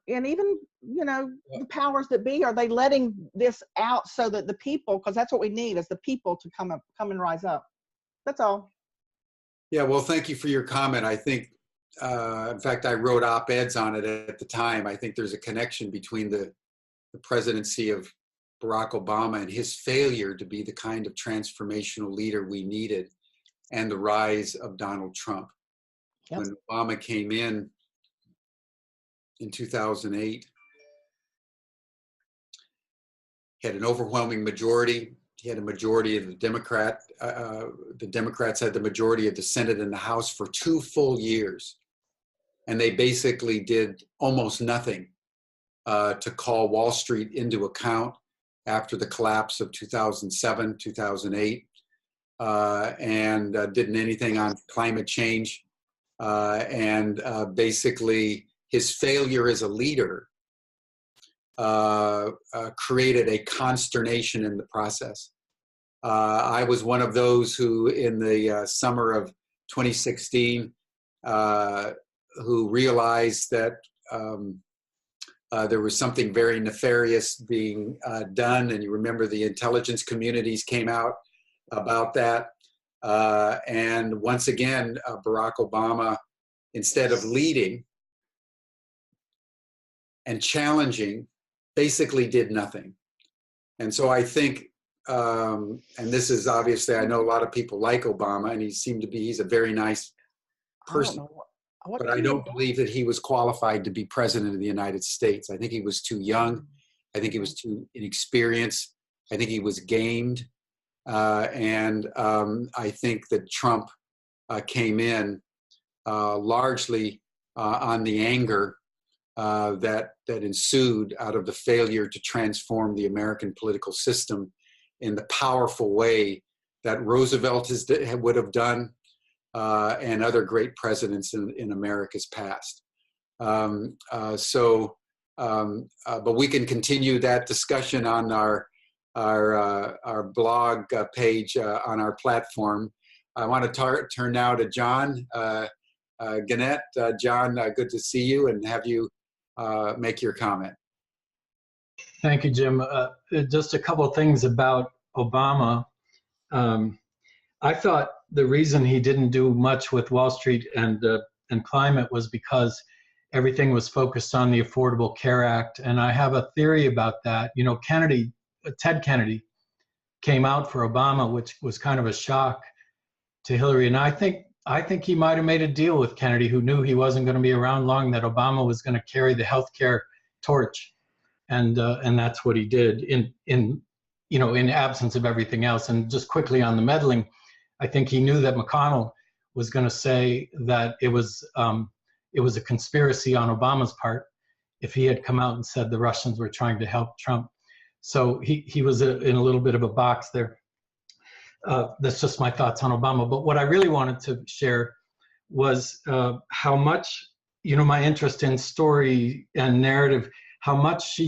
even, the powers that be, are they letting this out so that the people, because that's what we need, is the people to come and rise up. That's all. Yeah, well, thank you for your comment. I think, in fact, I wrote op-eds on it at the time. I think there's a connection between the presidency of Barack Obama and his failure to be the kind of transformational leader we needed, and the rise of Donald Trump. Yep. When Obama came in 2008, he had an overwhelming majority. He had a majority of the Democrats had the majority of the Senate and the House for 2 full years. And they basically did almost nothing to call Wall Street into account after the collapse of 2007, 2008, and didn't anything on climate change. And basically his failure as a leader created a consternation in the process. I was one of those who, in the summer of 2016, who realized that there was something very nefarious being done. And you remember the intelligence communities came out about that. And once again, Barack Obama, instead of leading and challenging, basically did nothing. And so I think, and this is obviously, I know a lot of people like Obama, and he's a very nice person. But I don't believe that he was qualified to be president of the United States. I think he was too young. I think he was too inexperienced. I think he was gamed. And I think that Trump came in largely on the anger that ensued out of the failure to transform the American political system in the powerful way that Roosevelt would have done, and other great presidents in America's past. But we can continue that discussion on our blog page on our platform. I want to turn now to John Gannett. John, good to see you and have you make your comment. Thank you, Jim. Just a couple of things about Obama. I thought the reason he didn't do much with Wall Street and climate was because everything was focused on the Affordable Care Act. And I have a theory about that. Ted Kennedy came out for Obama, which was kind of a shock to Hillary. And I think he might have made a deal with Kennedy, who knew he wasn't going to be around long, that Obama was going to carry the healthcare torch. And that's what he did in absence of everything else. And just quickly on the meddling, I think he knew that McConnell was going to say that it was a conspiracy on Obama's part if he had come out and said the Russians were trying to help Trump. So he was in a little bit of a box there. That's just my thoughts on Obama. But what I really wanted to share was how much, my interest in story and narrative, how much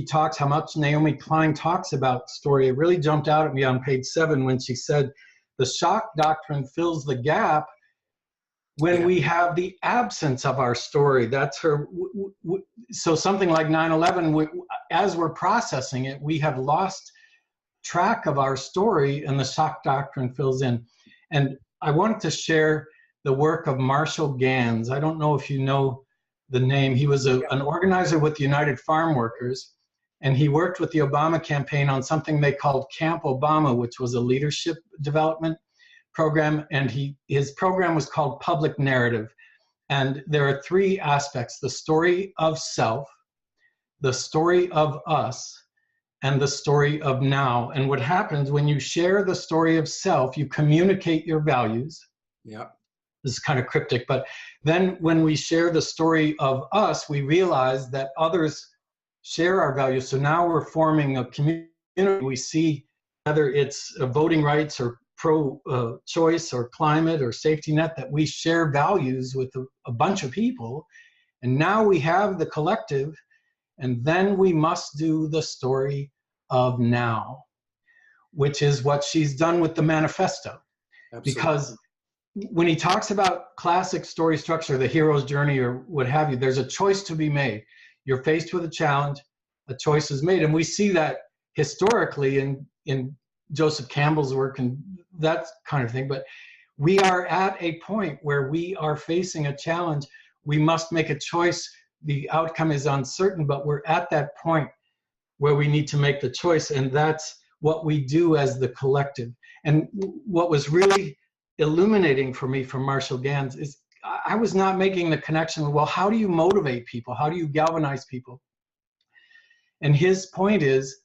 Naomi Klein talks about story. It really jumped out at me on page 7 when she said, the shock doctrine fills the gap when we have the absence of our story. That's her. So something like 9/11, as we're processing it, we have lost track of our story, and the shock doctrine fills in. And I wanted to share the work of Marshall Gans. I don't know if you know the name. He was an organizer with the United Farm Workers, and he worked with the Obama campaign on something they called Camp Obama, which was a leadership development program. And his program was called Public Narrative. And there are 3 aspects: the story of self, the story of us, and the story of now. And what happens when you share the story of self, you communicate your values. Yeah. This is kind of cryptic, but then when we share the story of us, we realize that others share our values. So now we're forming a community. We see whether it's voting rights or pro-choice or climate or safety net, that we share values with a bunch of people. And now we have the collective, and then we must do the story of now, which is what she's done with the manifesto. Absolutely. Because when he talks about classic story structure, the hero's journey or what have you, there's a choice to be made. You're faced with a challenge, a choice is made. And we see that historically in Joseph Campbell's work and that kind of thing. But we are at a point where we are facing a challenge. We must make a choice. The outcome is uncertain, but we're at that point where we need to make the choice. And that's what we do as the collective. And what was really illuminating for me from Marshall Gans is I was not making the connection, well, how do you motivate people? How do you galvanize people? And his point is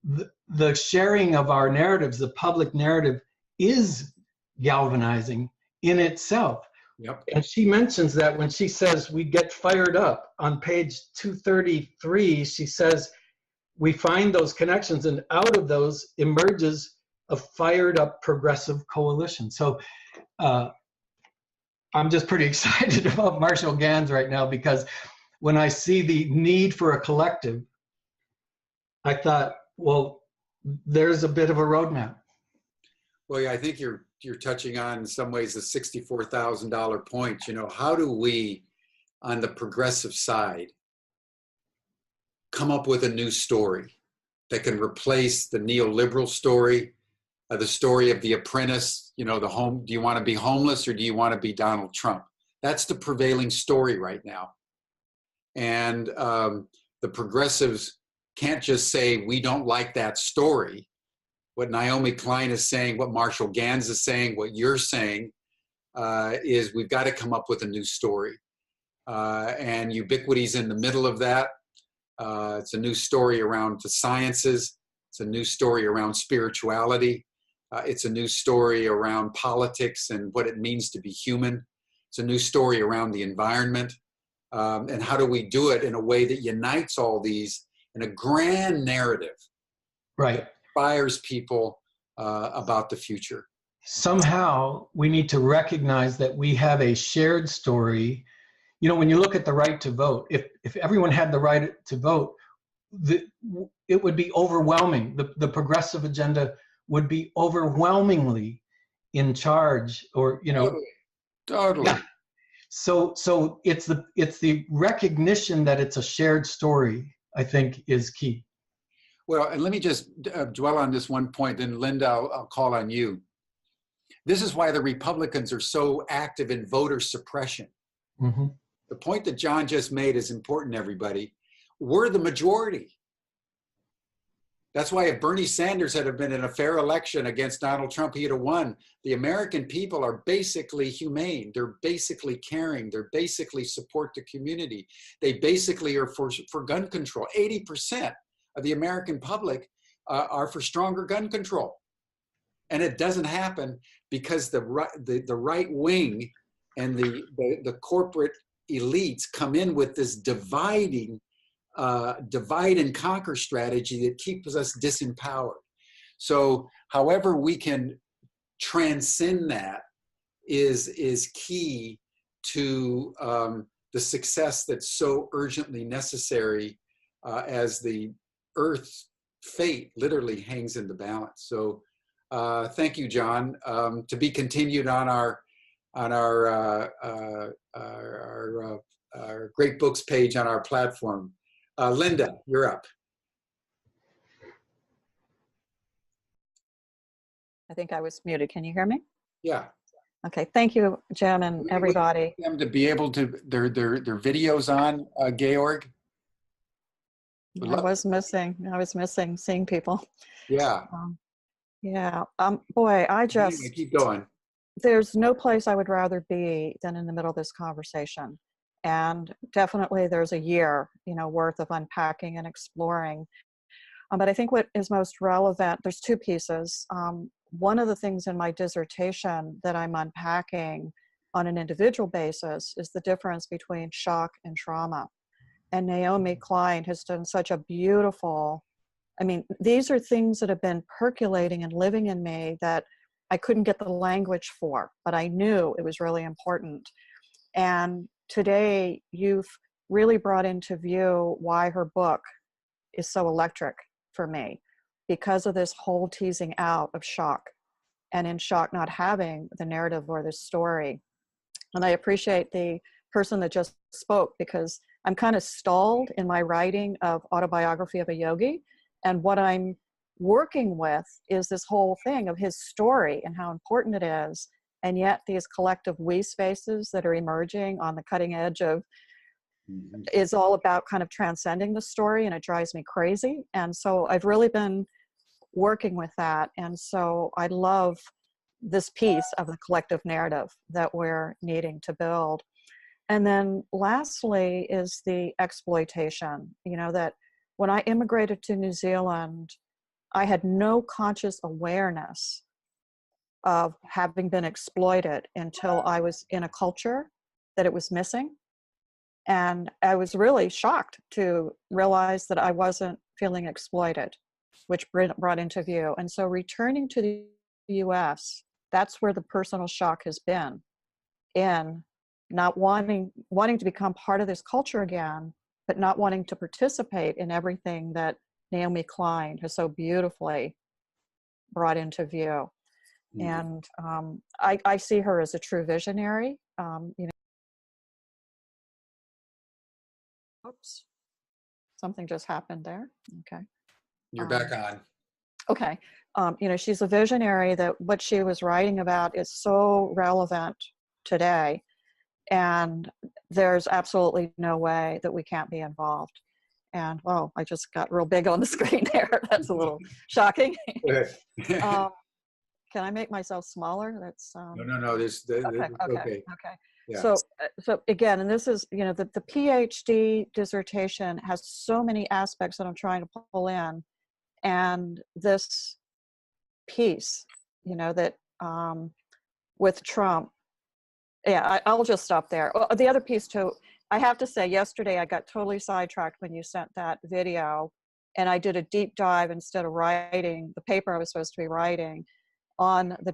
the sharing of our narratives, the public narrative, is galvanizing in itself. Yep. And she mentions that when she says we get fired up on page 233, she says we find those connections and out of those emerges a fired up progressive coalition. So I'm just pretty excited about Marshall Gans right now, because when I see the need for a collective, I thought, well, there's a bit of a roadmap. Well, yeah, I think you're touching on, in some ways, the $64,000 point. You know, how do we, on the progressive side, come up with a new story that can replace the neoliberal story, the story of the apprentice, you know, the home, do you want to be homeless or do you want to be Donald Trump? That's the prevailing story right now. And the progressives can't just say, we don't like that story. What Naomi Klein is saying, what Marshall Gans is saying, what you're saying is we've got to come up with a new story. And Ubiquity's in the middle of that. It's a new story around the sciences. It's a new story around spirituality. It's a new story around politics and what it means to be human. It's a new story around the environment. And how do we do it in a way that unites all these in a grand narrative? Right. Inspires people about the future. Somehow we need to recognize that we have a shared story. You know, when you look at the right to vote, if everyone had the right to vote, it would be overwhelming. The progressive agenda would be overwhelmingly in charge, or, you know. Totally. Yeah. So it's the recognition that it's a shared story, I think, is key. Well, and let me just dwell on this one point, then Linda, I'll call on you. This is why the Republicans are so active in voter suppression. Mm-hmm. The point that John just made is important, everybody. We're the majority. That's why if Bernie Sanders had been in a fair election against Donald Trump, he'd have won. The American people are basically humane. They're basically caring. They're basically support the community. They basically are for gun control. 80% of the American public are for stronger gun control. And it doesn't happen because the right wing and the corporate elites come in with this divide and conquer strategy that keeps us disempowered. So however we can transcend that is key to the success that's so urgently necessary as the Earth's fate literally hangs in the balance. So thank you, John. To be continued on our Great Books page on our platform. Linda, you're up. I think I was muted. Can you hear me? Yeah. Okay. Thank you, Jim, and everybody. Them to be able to their videos on, Georg. I was missing seeing people. Yeah. Yeah. Boy, Anyway, keep going. There's no place I would rather be than in the middle of this conversation. And definitely there's a year, worth of unpacking and exploring. But I think what is most relevant, there's two pieces. One of the things in my dissertation that I'm unpacking on an individual basis is the difference between shock and trauma. And Naomi Klein has done such a beautiful, these are things that have been percolating and living in me that I couldn't get the language for, but I knew it was really important. And today you've really brought into view why her book is so electric for me, because of this whole teasing out of shock and in shock not having the narrative or the story. And I appreciate the person that just spoke, because I'm kind of stalled in my writing of Autobiography of a Yogi. And what I'm working with is this whole thing of his story and how important it is. And yet these collective we spaces that are emerging on the cutting edge of is all about kind of transcending the story, and it drives me crazy. And so I've really been working with that. And so I love this piece of the collective narrative that we're needing to build. And then lastly is the exploitation. You know, that when I immigrated to New Zealand, I had no conscious awareness of having been exploited until I was in a culture that it was missing. And I was really shocked to realize that I wasn't feeling exploited, which brought into view. And so returning to the US, that's where the personal shock has been, in not wanting to become part of this culture again, but not wanting to participate in everything that Naomi Klein has so beautifully brought into view. And I see her as a true visionary. You know, oops, something just happened there. Okay. You're back on. Okay. You know, she's a visionary that what she was writing about is so relevant today. And there's absolutely no way that we can't be involved. And, oh, I just got real big on the screen there. That's a little shocking. Can I make myself smaller? That's No. Okay. Yeah. So again, and this is, you know, the PhD dissertation has so many aspects that I'm trying to pull in, and this piece, you know, that with Trump, yeah, I'll just stop there. The other piece too, I have to say, yesterday I got totally sidetracked when you sent that video, and I did a deep dive instead of writing the paper I was supposed to be writing on the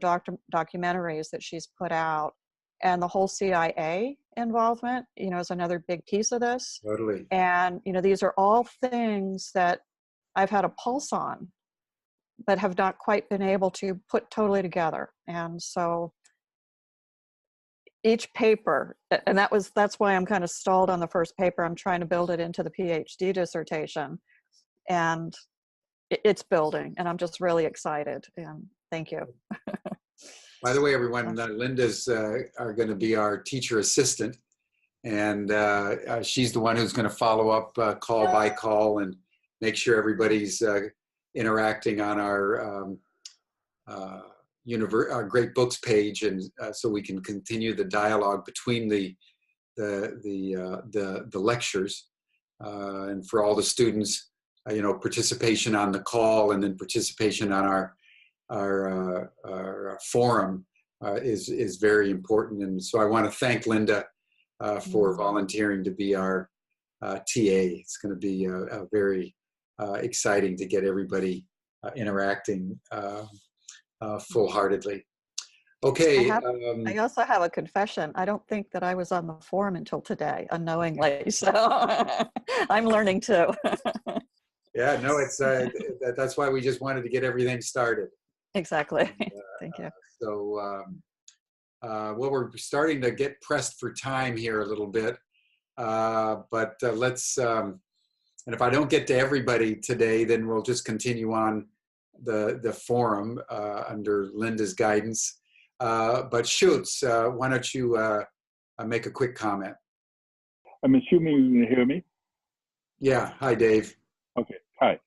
documentaries that she's put out, and the whole CIA involvement, you know, is another big piece of this. Totally. And, you know, these are all things that I've had a pulse on, but have not quite been able to put totally together. And so each paper, and that's why I'm kind of stalled on the first paper. I'm trying to build it into the PhD dissertation, and it's building, and I'm just really excited. And thank you. By the way, everyone, Linda's are going to be our teacher assistant, and she's the one who's going to follow up call by call and make sure everybody's interacting on our Great Books page, and so we can continue the dialogue between the lectures, and for all the students, you know, participation on the call and then participation on our forum is very important. And so I want to thank Linda for volunteering to be our TA. It's going to be very exciting to get everybody interacting full-heartedly. Okay. I also have a confession. I don't think that I was on the forum until today, unknowingly. So I'm learning too. Yeah, no, it's that's why we just wanted to get everything started. Exactly. Thank you. So, well, we're starting to get pressed for time here a little bit, but let's, and if I don't get to everybody today, then we'll just continue on the forum under Linda's guidance. But Schutz, why don't you make a quick comment? I'm assuming you can hear me? Yeah, hi, Dave. Okay, hi.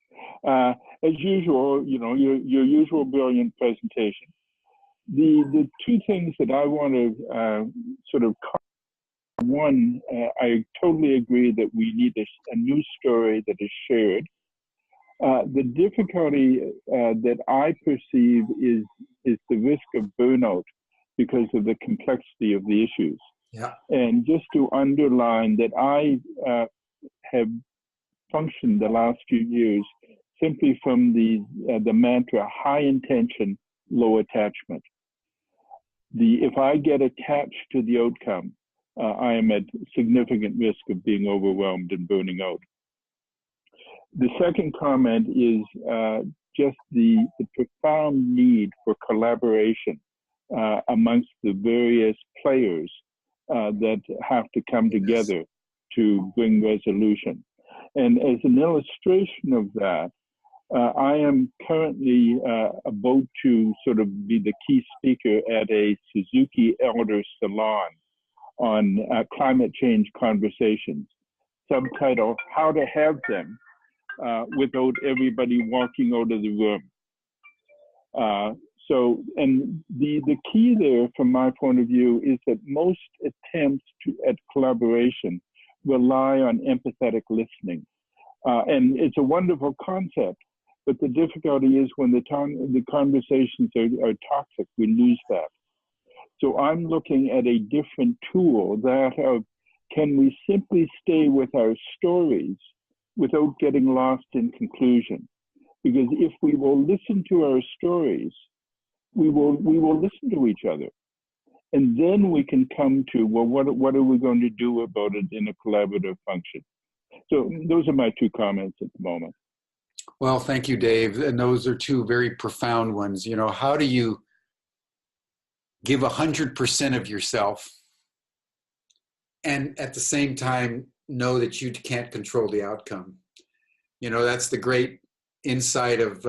As usual, you know, your usual brilliant presentation. The two things that I want to sort of cover. One, I totally agree that we need a new story that is shared. The difficulty that I perceive is the risk of burnout because of the complexity of the issues. Yeah. And just to underline that I have functioned the last few years simply from the mantra, high intention, low attachment. If I get attached to the outcome, I am at significant risk of being overwhelmed and burning out. The second comment is just the profound need for collaboration amongst the various players that have to come together to bring resolution. And as an illustration of that, I am currently about to sort of be the key speaker at a Suzuki Elder Salon on climate change conversations, subtitle, How to Have Them Without Everybody Walking Out of the Room. And the key there, from my point of view, is that most attempts at collaboration rely on empathetic listening. And it's a wonderful concept, but the difficulty is when the conversations are toxic, we lose that. So I'm looking at a different tool, that of, can we simply stay with our stories without getting lost in conclusion? Because if we will listen to our stories, we will listen to each other. And then we can come to, well, what are we going to do about it in a collaborative function? So those are my two comments at the moment. Well, thank you, Dave. And those are two very profound ones. You know, how do you give 100% of yourself and at the same time know that you can't control the outcome? You know, that's the great insight of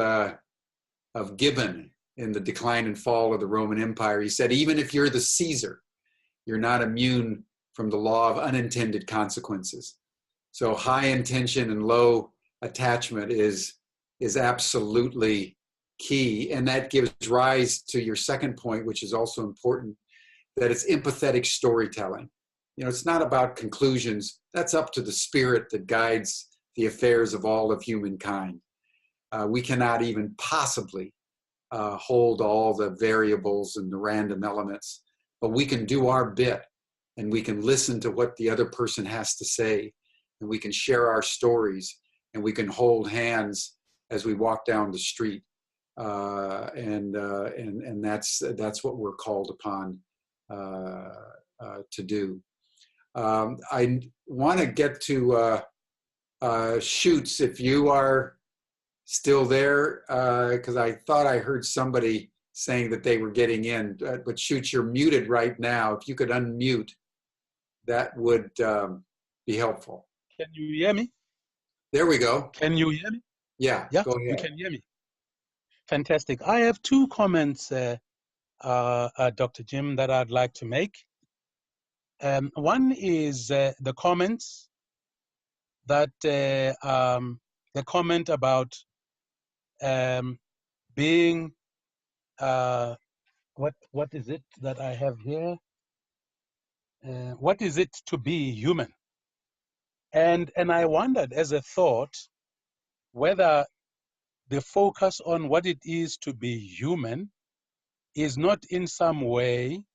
Gibbon in The Decline and Fall of the Roman Empire. He said, even if you're the Caesar, you're not immune from the law of unintended consequences. So high intention and low attachment is absolutely key. And that gives rise to your second point, which is also important, that it's empathetic storytelling. You know, it's not about conclusions. That's up to the spirit that guides the affairs of all of humankind. We cannot even possibly hold all the variables and the random elements, but we can do our bit, and we can listen to what the other person has to say, and we can share our stories, and we can hold hands as we walk down the street, and that's what we're called upon to do. I want to get to Shoots, if you are still there, because I thought I heard somebody saying that they were getting in, but Shoots, you're muted right now. If you could unmute, that would be helpful. Can you hear me? There we go. Can you hear me? Yeah, Yeah, go ahead. you can hear me. Fantastic. I have two comments, Dr. Jim, that I'd like to make. One is the comments that the comment about being what is it that I have here? What is it to be human? And I wondered, as a thought, whether the focus on what it is to be human is not in some way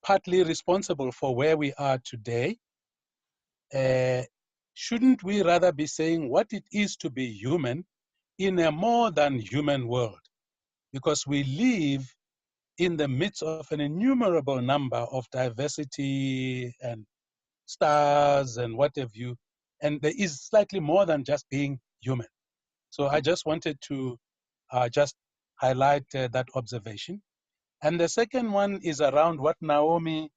partly responsible for where we are today. Shouldn't we rather be saying what it is to be human in a more than human world? Because we live in the midst of an innumerable number of diversity and stars and what have you, and there is slightly more than just being human. So I just wanted to just highlight that observation. And the second one is around what Naomi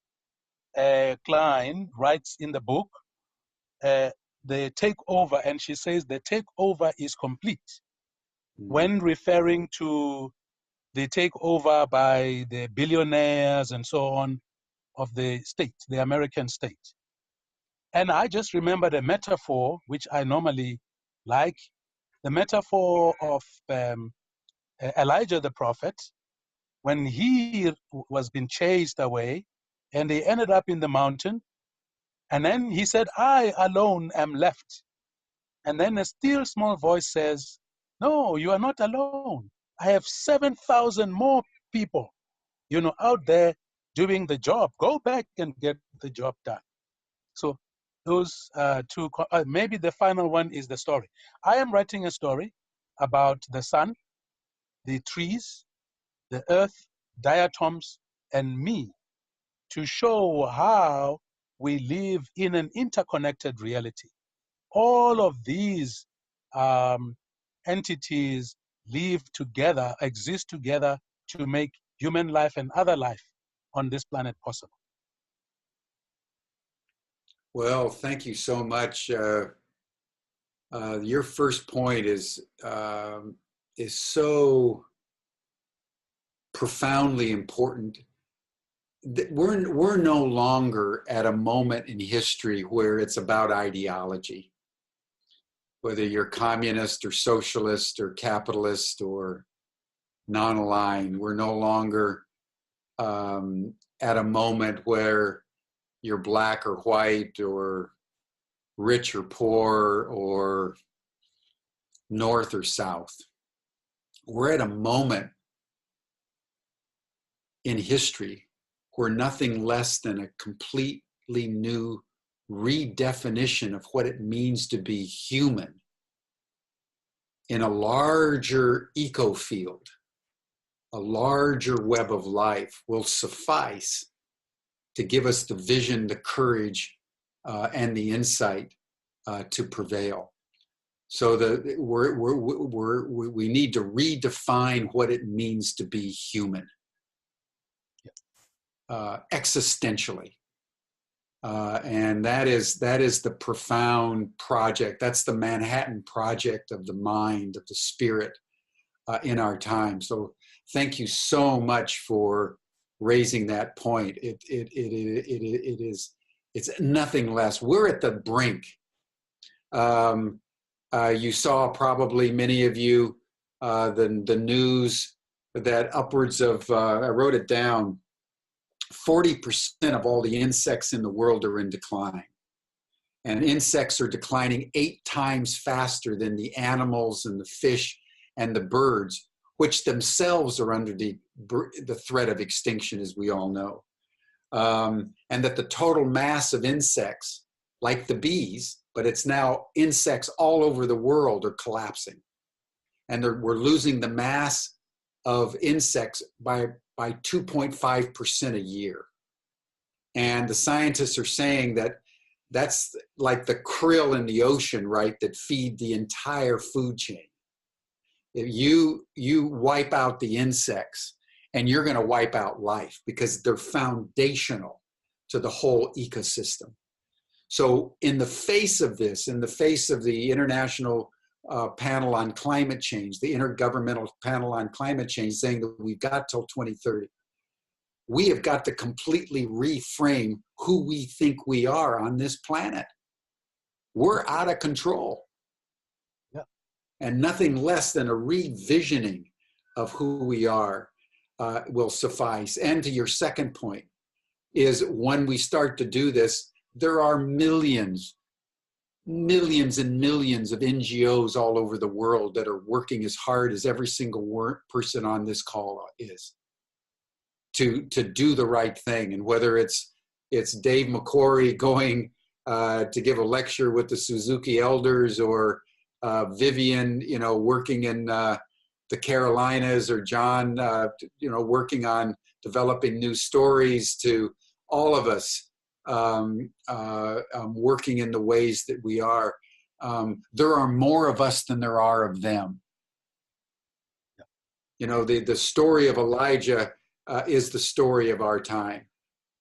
Klein writes in the book, the takeover, and she says the takeover is complete when referring to the takeover by the billionaires and so on of the state, the American state. And I just remembered a metaphor, which I normally like, the metaphor of Elijah the prophet, when he was being chased away and he ended up in the mountain. And then he said, I alone am left. And then a still small voice says, no, you are not alone. I have 7,000 more people, you know, out there doing the job. Go back and get the job done. So those two, maybe the final one is the story. I am writing a story about the sun, the trees, the earth, diatoms, and me, to show how we live in an interconnected reality. All of these entities live together, exist together to make human life and other life on this planet possible. Well, thank you so much. Your first point is so profoundly important. We're no longer at a moment in history where it's about ideology, whether you're communist or socialist or capitalist or non-aligned. We're no longer at a moment where you're black or white or rich or poor or north or south. We're at a moment in history where nothing less than a completely new redefinition of what it means to be human in a larger eco field, a larger web of life will suffice to give us the vision, the courage, and the insight to prevail. So we need to redefine what it means to be human, existentially. And that is the profound project. That's the Manhattan Project of the mind, of the spirit in our time. So thank you so much for raising that point. It's nothing less. We're at the brink. You saw probably, many of you, the news that upwards of, I wrote it down, 40% of all the insects in the world are in decline. And insects are declining 8 times faster than the animals and the fish and the birds, which themselves are under the threat of extinction, as we all know. And that the total mass of insects, like the bees, but it's now insects all over the world, are collapsing. And we're losing the mass of insects by 2.5% a year. And the scientists are saying that that's like the krill in the ocean, right, that feed the entire food chain. If you wipe out the insects, and you're going to wipe out life, because they're foundational to the whole ecosystem. So in the face of this, in the face of the International Panel on Climate Change, the Intergovernmental Panel on Climate Change, saying that we've got till 2030, we have got to completely reframe who we think we are on this planet. We're out of control. Yeah. And nothing less than a revisioning of who we are will suffice. And to your second point is, when we start to do this, there are millions and millions of NGOs all over the world that are working as hard as every single person on this call is to do the right thing. And whether it's Dave McCory going to give a lecture with the Suzuki elders, or Vivian, working in the Carolinas, or John, working on developing new stories, to all of us working in the ways that we are. There are more of us than there are of them. The story of Elijah is the story of our time.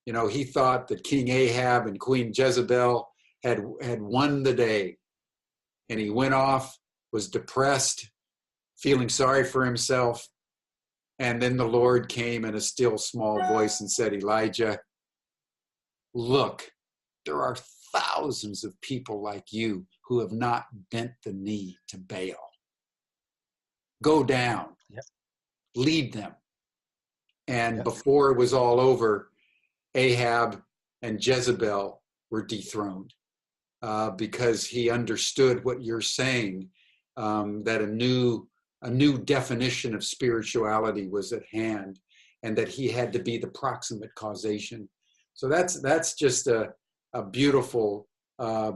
He thought that King Ahab and Queen Jezebel had won the day, and he went off, was depressed, feeling sorry for himself. And then the Lord came in a still small voice and said, Elijah, look, there are thousands of people like you who have not bent the knee to Baal. Go down, yep. Lead them. And yep. Before it was all over, Ahab and Jezebel were dethroned because he understood what you're saying, that a new definition of spirituality was at hand, and that he had to be the proximate causation. So that's just a beautiful,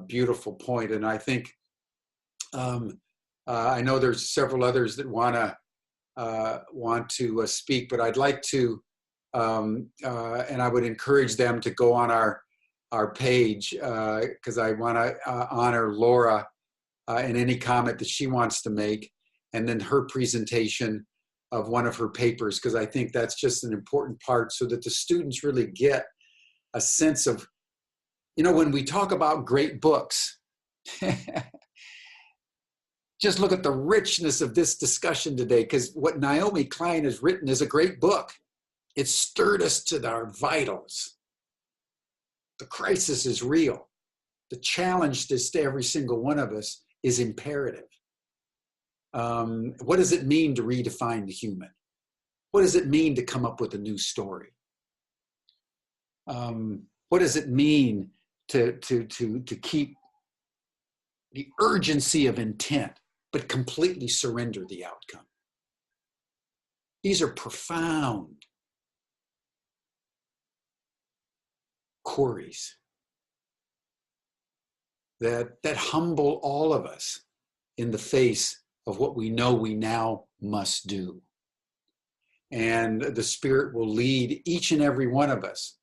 beautiful point. And I think, I know there's several others that want to speak, but I'd like to, and I would encourage them to go on our page, because I want to honor Laura and any comment that she wants to make. and then her presentation of one of her papers, because I think that's just an important part so that the students really get a sense of, you know, when we talk about great books, just look at the richness of this discussion today, because what Naomi Klein has written is a great book. It stirred us to our vitals. The crisis is real. The challenge to every single one of us is imperative. What does it mean to redefine the human? What does it mean to come up with a new story? What does it mean to keep the urgency of intent, but completely surrender the outcome? These are profound queries that humble all of us in the face of what we know we now must do. And the Spirit will lead each and every one of us.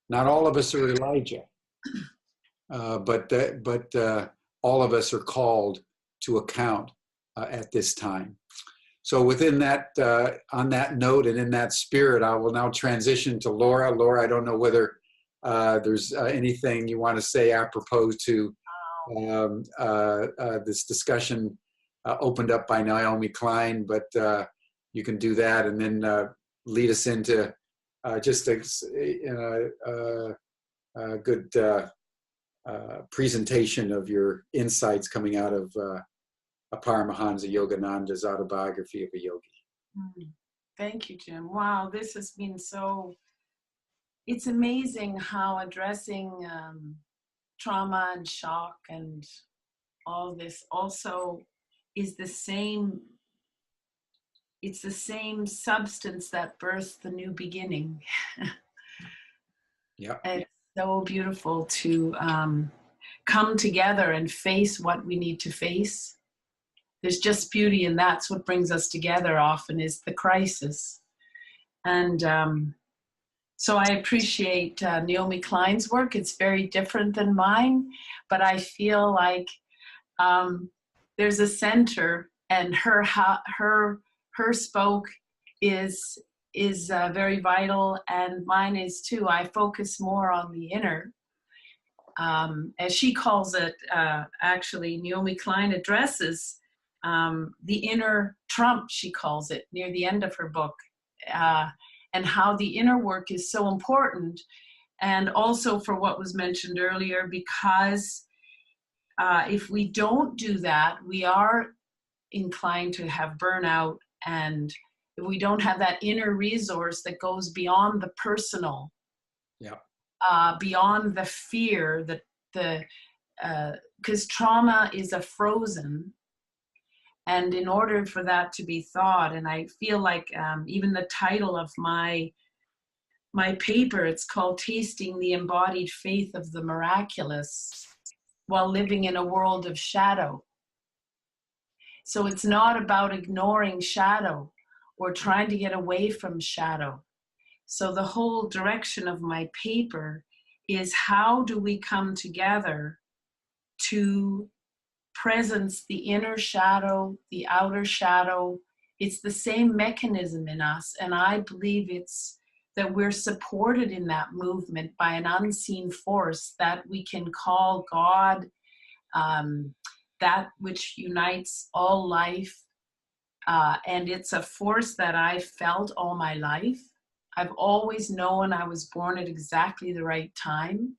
Not all of us are Elijah, but all of us are called to account at this time. So within that, on that note and in that spirit, I will now transition to Laura. Laura, I don't know whether there's anything you want to say apropos to this discussion opened up by Naomi Klein, but you can do that and then lead us into just a good presentation of your insights coming out of Paramahansa Yogananda's autobiography of a yogi. Thank you, Jim. Wow, this has been so, it's amazing how addressing trauma and shock and all this also is the same, it's the same substance that births the new beginning. Yeah. It's so beautiful to come together and face what we need to face. There's just beauty, and that's what brings us together often, is the crisis. And so I appreciate Naomi Klein's work. It's very different than mine, but I feel like there's a center, and her spoke is very vital, and mine is too. I focus more on the inner. As she calls it, actually, Naomi Klein addresses the inner trump, she calls it, near the end of her book, and how the inner work is so important. And also for what was mentioned earlier, because if we don't do that, we are inclined to have burnout, and if we don't have that inner resource that goes beyond the personal, yeah, beyond the fear, because trauma is a frozen. And in order for that to be thought, and I feel like even the title of my paper, it's called Tasting the Embodied Faith of the Miraculous While Living in a World of Shadow. So it's not about ignoring shadow or trying to get away from shadow. So the whole direction of my paper is, how do we come together to presence the inner shadow, the outer shadow? It's the same mechanism in us, and I believe it's that we're supported in that movement by an unseen force that we can call God, that which unites all life, and it's a force that I felt all my life. I've always known I was born at exactly the right time.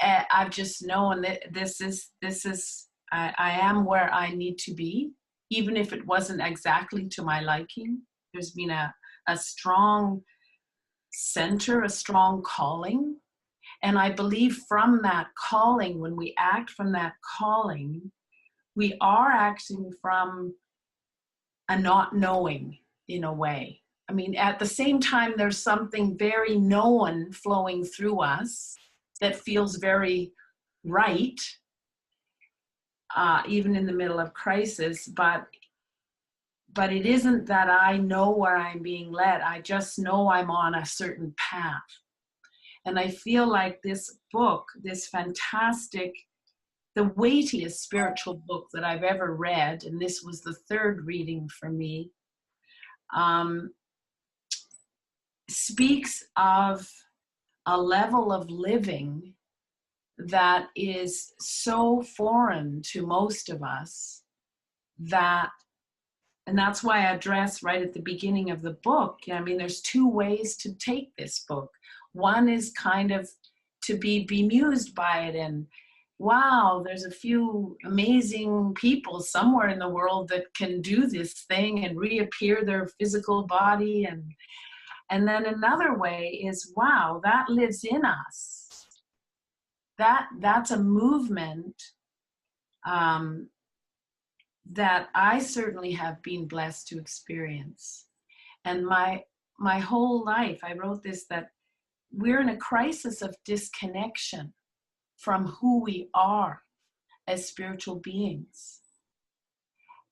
I've just known that this is I am where I need to be, even if it wasn't exactly to my liking. There's been a strong center, a strong calling. And I believe from that calling, when we act from that calling, we are acting from a not knowing, in a way. I mean, at the same time, there's something very known flowing through us that feels very right, even in the middle of crisis, but it isn't that I know where I'm being led. I just know I'm on a certain path. And I feel like this book, this fantastic the weightiest spiritual book that I've ever read, and this was the third reading for me, speaks of a level of living that is so foreign to most of us and that's why I address right at the beginning of the book, I mean, there's two ways to take this book. One is kind of to be bemused by it and, wow, there's a few amazing people somewhere in the world that can do this thing and reappear their physical body. And then another way is, wow, that lives in us. That's a movement that I certainly have been blessed to experience. And my whole life, I wrote this, that we're in a crisis of disconnection from who we are as spiritual beings.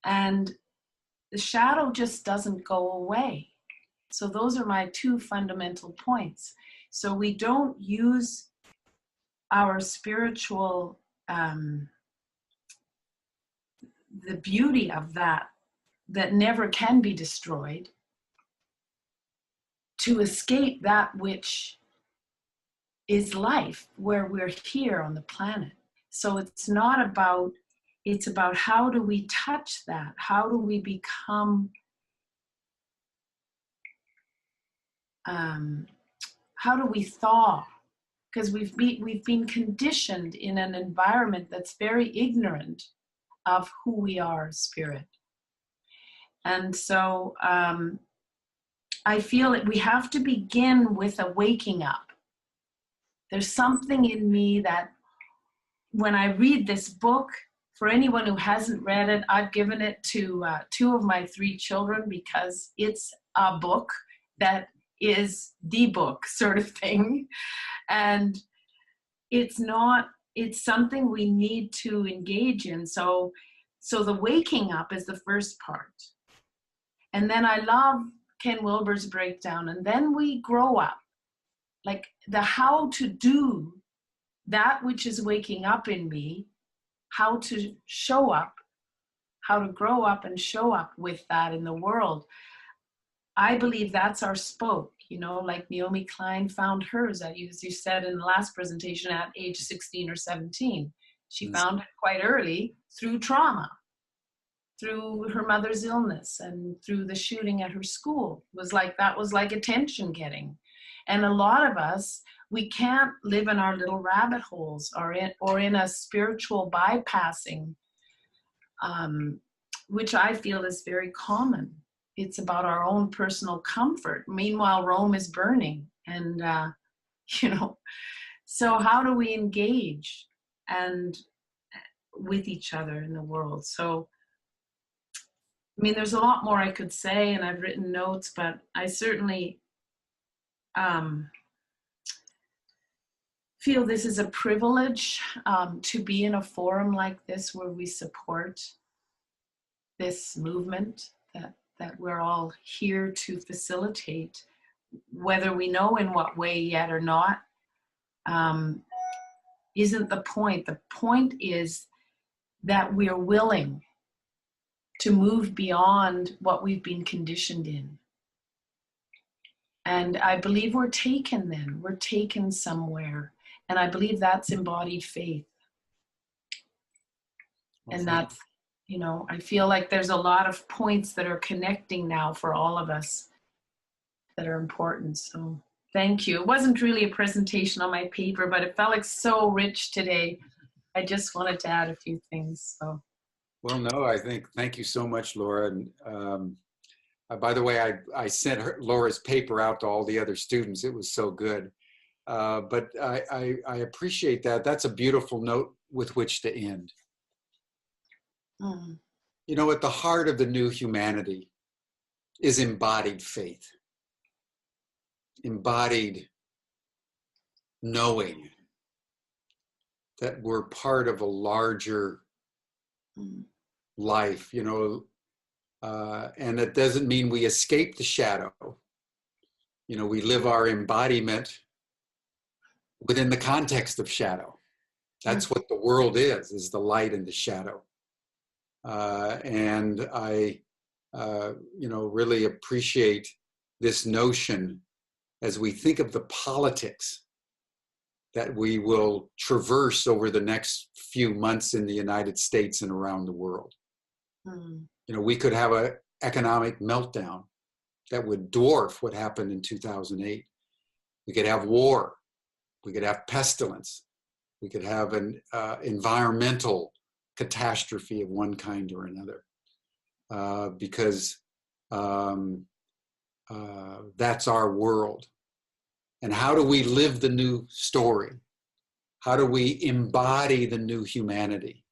And the shadow just doesn't go away. So those are my two fundamental points. So we don't use our spiritual, the beauty of that never can be destroyed, to escape that which is life, where we're here on the planet. So it's not about, it's about how do we touch that? How do we become, how do we thaw? Because we've been conditioned in an environment that's very ignorant of who we are as spirit. And so I feel that we have to begin with a waking up. There's something in me that when I read this book, for anyone who hasn't read it, I've given it to two of my three children because it's a book that is the book sort of thing. And it's something we need to engage in. So the waking up is the first part. And then I love Ken Wilber's breakdown. And then we grow up, like the how to do that which is waking up in me, how to show up, how to grow up and show up with that in the world. I believe that's our spoke, like Naomi Klein found hers, as you said in the last presentation, at age 16 or 17. She found it quite early through trauma, through her mother's illness and through the shooting at her school. That was like attention getting. And a lot of us, we can't live in our little rabbit holes or in a spiritual bypassing, which I feel is very common. It's about our own personal comfort. Meanwhile, Rome is burning. And, so how do we engage and with each other in the world? So, I mean, there's a lot more I could say, and I've written notes, but I certainly feel this is a privilege to be in a forum like this where we support this movement that we're all here to facilitate, whether we know in what way yet or not, isn't the point. The point is that we're willing to move beyond what we've been conditioned in. And I believe we're taken somewhere. And I believe that's embodied faith. And that's, I feel like there's a lot of points that are connecting now for all of us that are important. So thank you. It wasn't really a presentation on my paper, but it felt like so rich today. I just wanted to add a few things. So. Well, no, thank you so much, Laura. And by the way, I sent Laura's paper out to all the other students. It was so good. But I appreciate that. That's a beautiful note with which to end. At the heart of the new humanity is embodied faith, embodied knowing that we're part of a larger life, and that doesn't mean we escape the shadow. We live our embodiment within the context of shadow. That's what the world is the light and the shadow. And I, really appreciate this notion as we think of the politics that we will traverse over the next few months in the United States and around the world. We could have an economic meltdown that would dwarf what happened in 2008. We could have war. We could have pestilence. We could have an environmental catastrophe of one kind or another, because that's our world. And how do we live the new story? How do we embody the new humanity?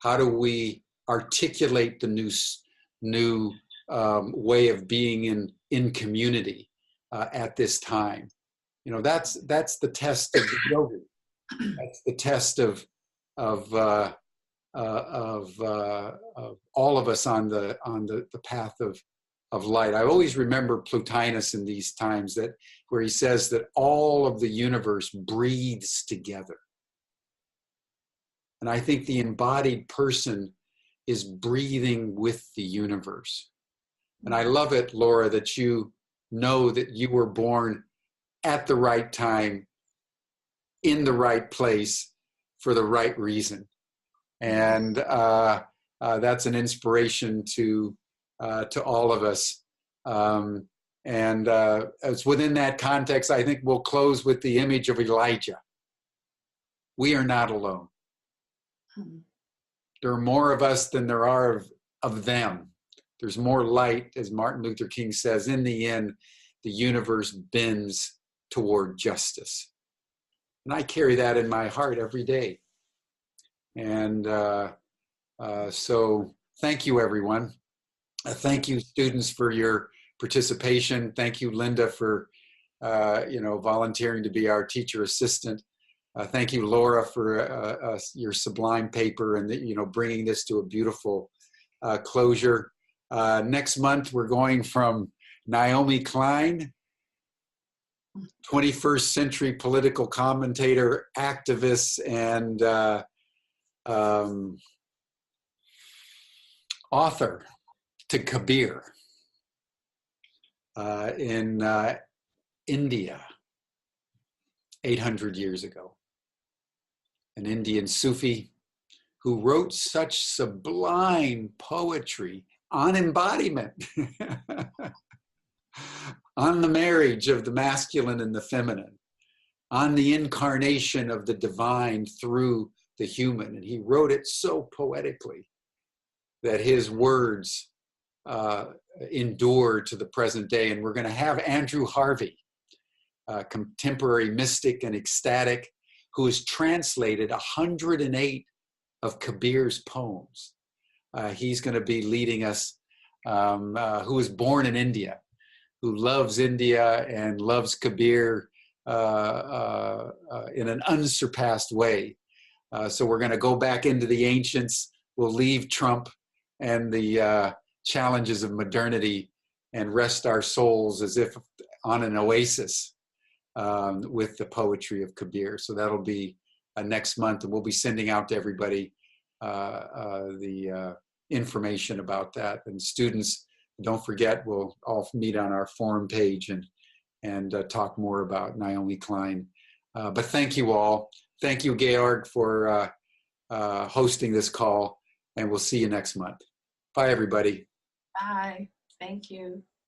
How do we articulate the new way of being in community at this time? That's the test of the yogi. That's the test of all of us on the path of light. I always remember Plotinus in these times, where he says that all of the universe breathes together. And I think the embodied person is breathing with the universe. And I love it, Laura, that you know that you were born at the right time, in the right place, for the right reason. And that's an inspiration to all of us. And it's within that context, I think we'll close with the image of Elijah. We are not alone. There are more of us than there are of them. There's more light, as Martin Luther King says. In the end, the universe bends toward justice. And I carry that in my heart every day. And so thank you, everyone. Thank you, students, for your participation. Thank you, Linda, for volunteering to be our teacher assistant. Thank you, Laura, for your sublime paper and bringing this to a beautiful closure. Next month, we're going from Naomi Klein, 21st century political commentator, activist, and author, to Kabir in India 800 years ago. An Indian Sufi who wrote such sublime poetry on embodiment, on the marriage of the masculine and the feminine, on the incarnation of the divine through the human. And he wrote it so poetically that his words endure to the present day. And we're going to have Andrew Harvey, a contemporary mystic and ecstatic, who has translated 108 of Kabir's poems. He's going to be leading us, who was born in India, who loves India and loves Kabir in an unsurpassed way. So we're going to go back into the ancients. We'll leave Trump and the challenges of modernity and rest our souls as if on an oasis with the poetry of Kabir. So that'll be next month, and we'll be sending out to everybody the information about that. And students, don't forget, we'll all meet on our forum page and talk more about Naomi Klein. But thank you all. Thank you, Georg, for hosting this call, and we'll see you next month. Bye, everybody. Bye. Thank you.